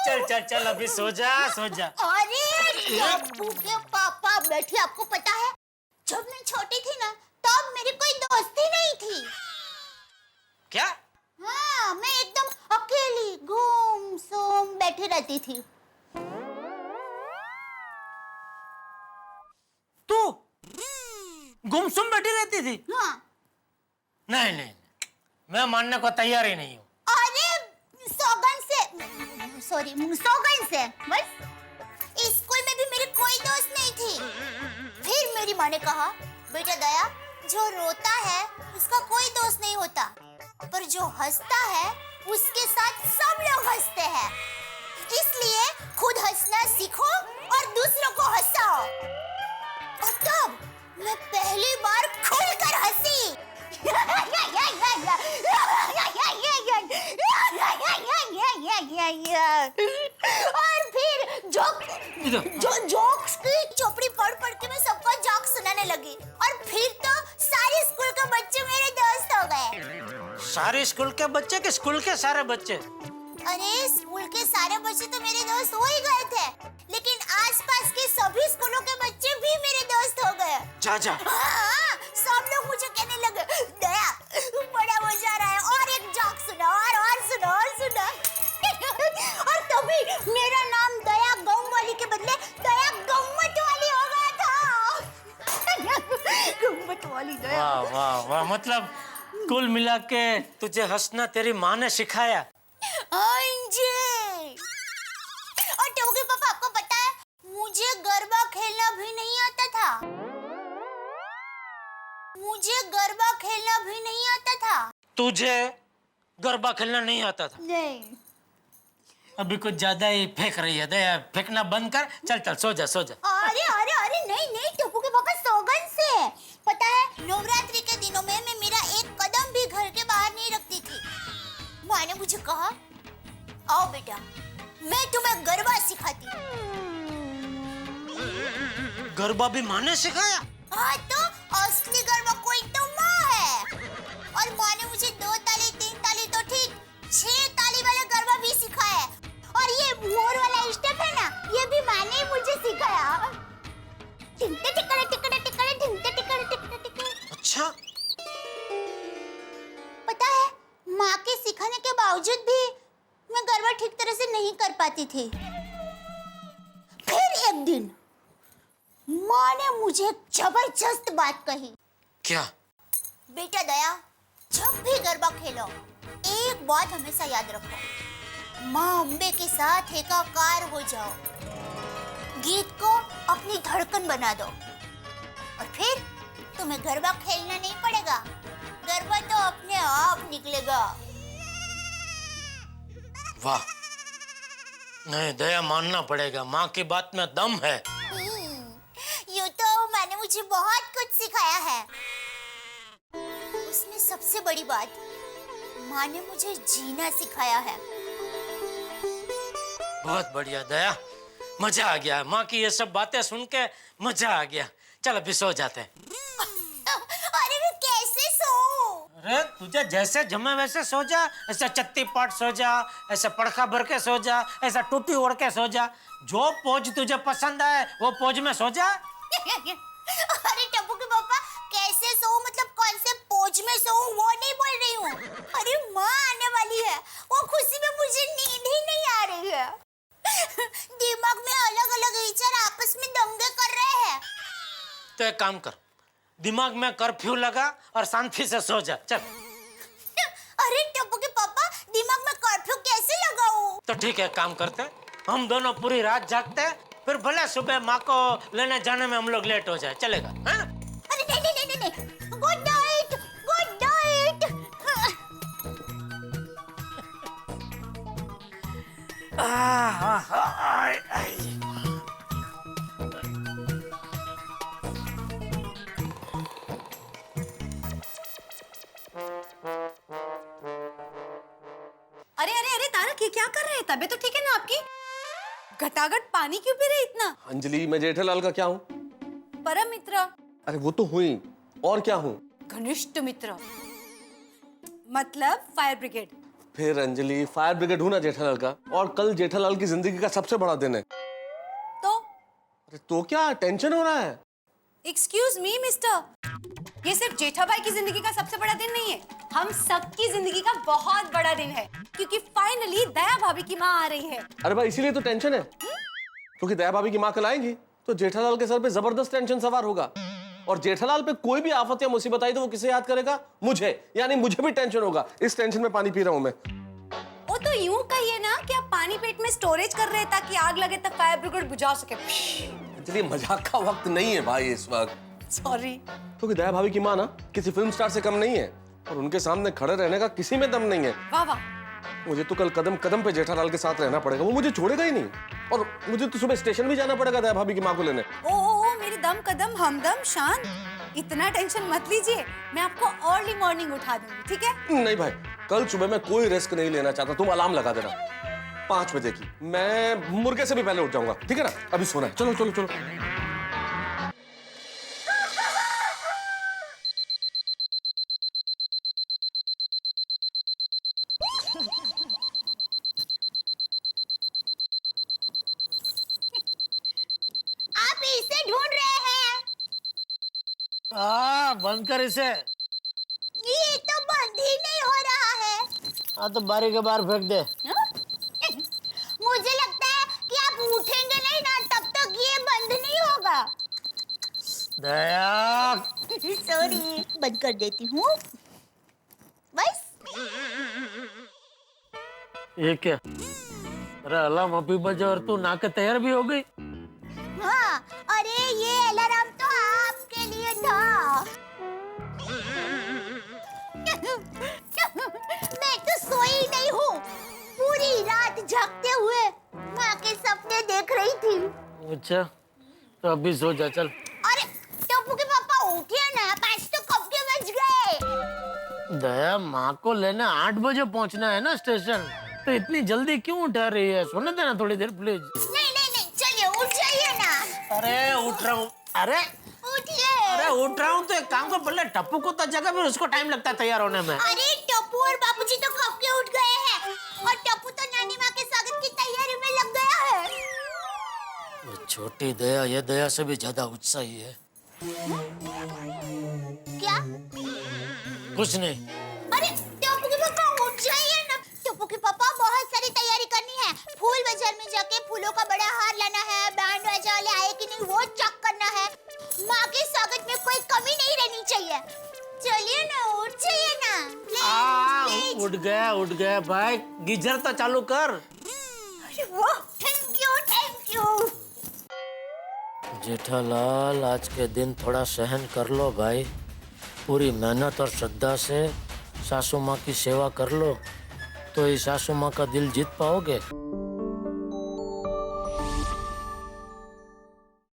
चल चल चल अभी सो जा सो जा। अरे टप्पू के पापा बैठिए, आपको पता है जब मैं छोटी थी ना तब मेरी कोई दोस्ती नहीं थी। क्या? हाँ मैं एकदम अकेली घूम सोम बैठी रहती थी। तू गुमसुम बैठी रहती थी? हाँ। नहीं नहीं मैं मानने को तैयार ही नहीं हूँ। अरे सौगन से बस स्कूल में भी मेरी कोई दोस्त नहीं थी। फिर मेरी माँ ने कहा बेटा दया जो रोता है उसका कोई दोस्त नहीं होता, पर जो हंसता है उसके साथ सब लोग हंसते हैं। इसलिए खुद हंसना सीखो और दूसरों को हंसाओ। और तब मैं पहली बार खुलकर हंसी। और फिर जोक्स की चोपड़ी पढ़ पढ़ के मैं सबको जोक सुनाने लगी और फिर तो सारे स्कूल के बच्चे मेरे दोस्त हो गए। सारे स्कूल के बच्चे के स्कूल के सारे बच्चे? अरे स्कूल के सारे बच्चे तो मेरे दोस्त हो ही गए थे, लेकिन आसपास के सभी स्कूलों के बच्चे भी मेरे दोस्त हो गए। जा जा। हाँ, सब लोग मुझे कहने लगे दया बड़ा मजा आ रहा है और एक जोक सुना और सुना और सुना। और तभी मेरा नाम दया गम वाली के बदले दया गम्मत वाली हो गया था। गम्मत वाली दया। वाह वाह वाह, मतलब कुल मिला के तुझे हंसना तेरी माँ ने सिखाया? और टोगे पापा आपको पता है मुझे गरबा खेलना भी नहीं आता था। मुझे गरबा खेलना भी नहीं आता था। तुझे गरबा खेलना नहीं आता था? नहीं। अभी कुछ ज्यादा ही फेंक रही है दया, फेंकना बंद कर। चल चल सो जा सो जा। अरे अरे अरे नहीं नहीं टप्पू के पापा सौगन से। पता है नवरात्रि के दिनों में मैं मेरा एक कदम भी घर के बाहर नहीं रखती थी। माँ ने मुझे कहा आओ बेटा मैं तुम्हें गरबा सिखाती हूँ। गरबा भी माँ ने सिखाया? हाँ तो असली गरबा कोई तो माँ है। और माँ ने मुझे 2 ताली 3 ताली तो ठीक 6 ताली वाला गरबा भी सिखाया। और ये मोर वाला स्टेप है ना ये भी माँ ने मुझे सिखाया। टिकटे टिकड़े टिकड़े टिकड़े टिकटे टिकड़े टिकड़े टिकड़े। अच्छा। पता है माँ के सिखाने के बावजूद भी मैं गरबा ठीक तरह से नहीं कर पाती थी। फिर एक दिन माँ ने मुझे एक जबरदस्त बात कही। क्या? बेटा दया जब भी गरबा खेलो एक बात हमेशा याद रखो, माँ अम्बे के साथ एकाकार हो जाओ, गीत को अपनी धड़कन बना दो और फिर तुम्हें गरबा खेलना नहीं पड़ेगा, गरबा तो अपने आप निकलेगा। वाह, नहीं दया मानना पड़ेगा, माँ की बात में दम है। यूँ तो माँ ने मुझे बहुत कुछ सिखाया है। उसमें सबसे बड़ी बात माँ ने मुझे जीना सिखाया है। बहुत बढ़िया दया, मजा आ गया। माँ की ये सब बातें सुन के मजा आ गया। चल अभी सो जाते हैं। अरे मैं कैसे सोऊं? अरे तुझे जैसे जमे वैसे सो जा, ऐसा चत्ती पाट सो जा, ऐसा पड़खा भर के सो जा, ऐसा टोपी ओढ़ के सो जा, जो पोज तुझे पसंद है वो पोज में सो जा। अरे टप्पू के पापा कैसे सोऊं मतलब कौन से पोज में सोऊं वो नहीं बोल रही हूँ। अरे माँ आने वाली है, वो खुशी में मुझे नींद ही नहीं आ रही है। दिमाग में अलग अलग विचार आपस में दंगे कर रहे हैं। तो एक काम कर, दिमाग में कर्फ्यू लगा और शांति से सो जा। चल। अरे टप्पू के पापा दिमाग में कर्फ्यू कैसे लगाऊं? तो ठीक है, काम करते हैं, हम दोनों पूरी रात जागते हैं, फिर भले सुबह माँ को लेने जाने में हम लोग लेट हो जाए, चलेगा? है ना? अरे नहीं नहीं नहीं नहीं, गुड नाइट गुड नाइट। अरे अरे अरे तारक ये क्या कर रहे हैं? तबीयत तो ठीक है ना आपकी? घटाघट पानी क्यों पी रहे इतना? अंजलि, मैं जेठालाल का क्या हूँ? परम मित्र। अरे वो तो हुई, और क्या हूँ? घनिष्ठ मित्र, मतलब फायर ब्रिगेड। फिर अंजलि, फायर ब्रिगेड हूँ ना जेठालाल का, और कल जेठालाल की जिंदगी का सबसे बड़ा दिन है। तो? अरे तो क्या टेंशन हो रहा है? एक्सक्यूज मी मिस्टर, ये सिर्फ जेठाबाई की जिंदगी का सबसे बड़ा दिन नहीं है, हम सबकी जिंदगी का बहुत बड़ा दिन है, क्योंकि फाइनली दया भाभी की माँ आ रही है। अरे भाई इसीलिए तो टेंशन है, क्योंकि दया भाभी की माँ कल आएंगी तो जेठालाल के सर पे जबरदस्त टेंशन सवार होगा, और जेठालाल पे कोई भी आफत या मुसीबत आई तो वो किसे याद करेगा? मुझे, यानी मुझे भी टेंशन होगा। इस टेंशन में पानी पी रहा हूँ मैं। वो तो यूं कहिए ना कि आप पानी पेट में स्टोरेज कर रहे हैं ताकि आग लगे तब फायर ब्रिगेड बुझा सके। चलिए, मजाक का वक्त नहीं है भाई इस वक्त। सॉरी। क्योंकि दया भाभी की माँ ना किसी फिल्म स्टार से कम नहीं है, और उनके सामने खड़े रहने का किसी में दम नहीं है। वाह वाह। मुझे तो कल कदम कदम पे जेठालाल के साथ रहना पड़ेगा, वो मुझे छोड़ेगा ही नहीं, और मुझे तो सुबह स्टेशन भी जाना पड़ेगा दया भाभी की माँ को लेने। ओ मेरी दम कदम हमदम शान, इतना टेंशन मत लीजिए, मैं आपको अर्ली मॉर्निंग उठा दूंगी, ठीक है? नहीं भाई, कल सुबह मैं कोई रिस्क नहीं लेना चाहता, तुम अलार्म लगा देना 5 बजे की, मैं मुर्गे से भी पहले उठ जाऊंगा, ठीक है ना? अभी सोना है, चलो चलो चलो। आप इसे ढूंढ रहे हैं? बंद कर इसे। ये तो बंद ही नहीं हो रहा है। हाँ तो बारी के बाहर फेंक दे। मुझे लगता है कि आप उठेंगे नहीं ना तब तक ये बंद नहीं होगा। दया। सॉरी, बंद कर देती हूँ। बस। ये क्या? अरे अलार्म अभी बजा और तू नहा के तैयार भी हो गई? हाँ, अरे ये अलार्म तो आपके लिए था। मैं तो सोई नहीं हूँ, पूरी रात जागते हुए माँ के सपने देख रही थी। अच्छा, तो अभी सो जा चल। अरे टप्पू के पापा उठिए ना, 5 तो कब के बज गए। दया, माँ को लेने 8 बजे पहुँचना है ना स्टेशन, तो इतनी जल्दी क्यों उठा रही है? सोने देना थोड़ी देर प्लीज। नहीं नहीं नहीं, चलिए उठ जाइए ना। अरे उठ रहा हूँ। अरे उठिए। अरे उठ रहा हूँ तो एक काम कर, पहले टप्पू को तो जगह, फिर उसको टाइम लगता है तैयार होने में। अरे टप्पू और बापूजी तो कब के उठ गए हैं, और टप्पू तो नानी माँ के स्वागत की तैयारी में लग गया है। वो छोटी दया ये दया से भी ज्यादा उत्साही है। क्या? कुछ नहीं। अरे टप्पू के पापा उठ जाइए ना। टप्पू के पापा बहुत सारी तैयारी करनी है, फूल बाजार में जाके फूलों का बड़ा हार लाना है, बैंड बाजा वाले आए कि नहीं वो चेक करना है, माँ के स्वागत में कोई कमी नहीं रहनी चाहिए। चलिए ना, उठ जाइए ना प्लीज। उठ गया भाई, गीजर तो चालू कर। अरे वाह, थैंक यू। जेठालाल, आज के दिन थोड़ा सहन कर लो भाई, पूरी मेहनत और श्रद्धा से सासू माँ की सेवा कर लो, तो इस सासू माँ का दिल जीत पाओगे।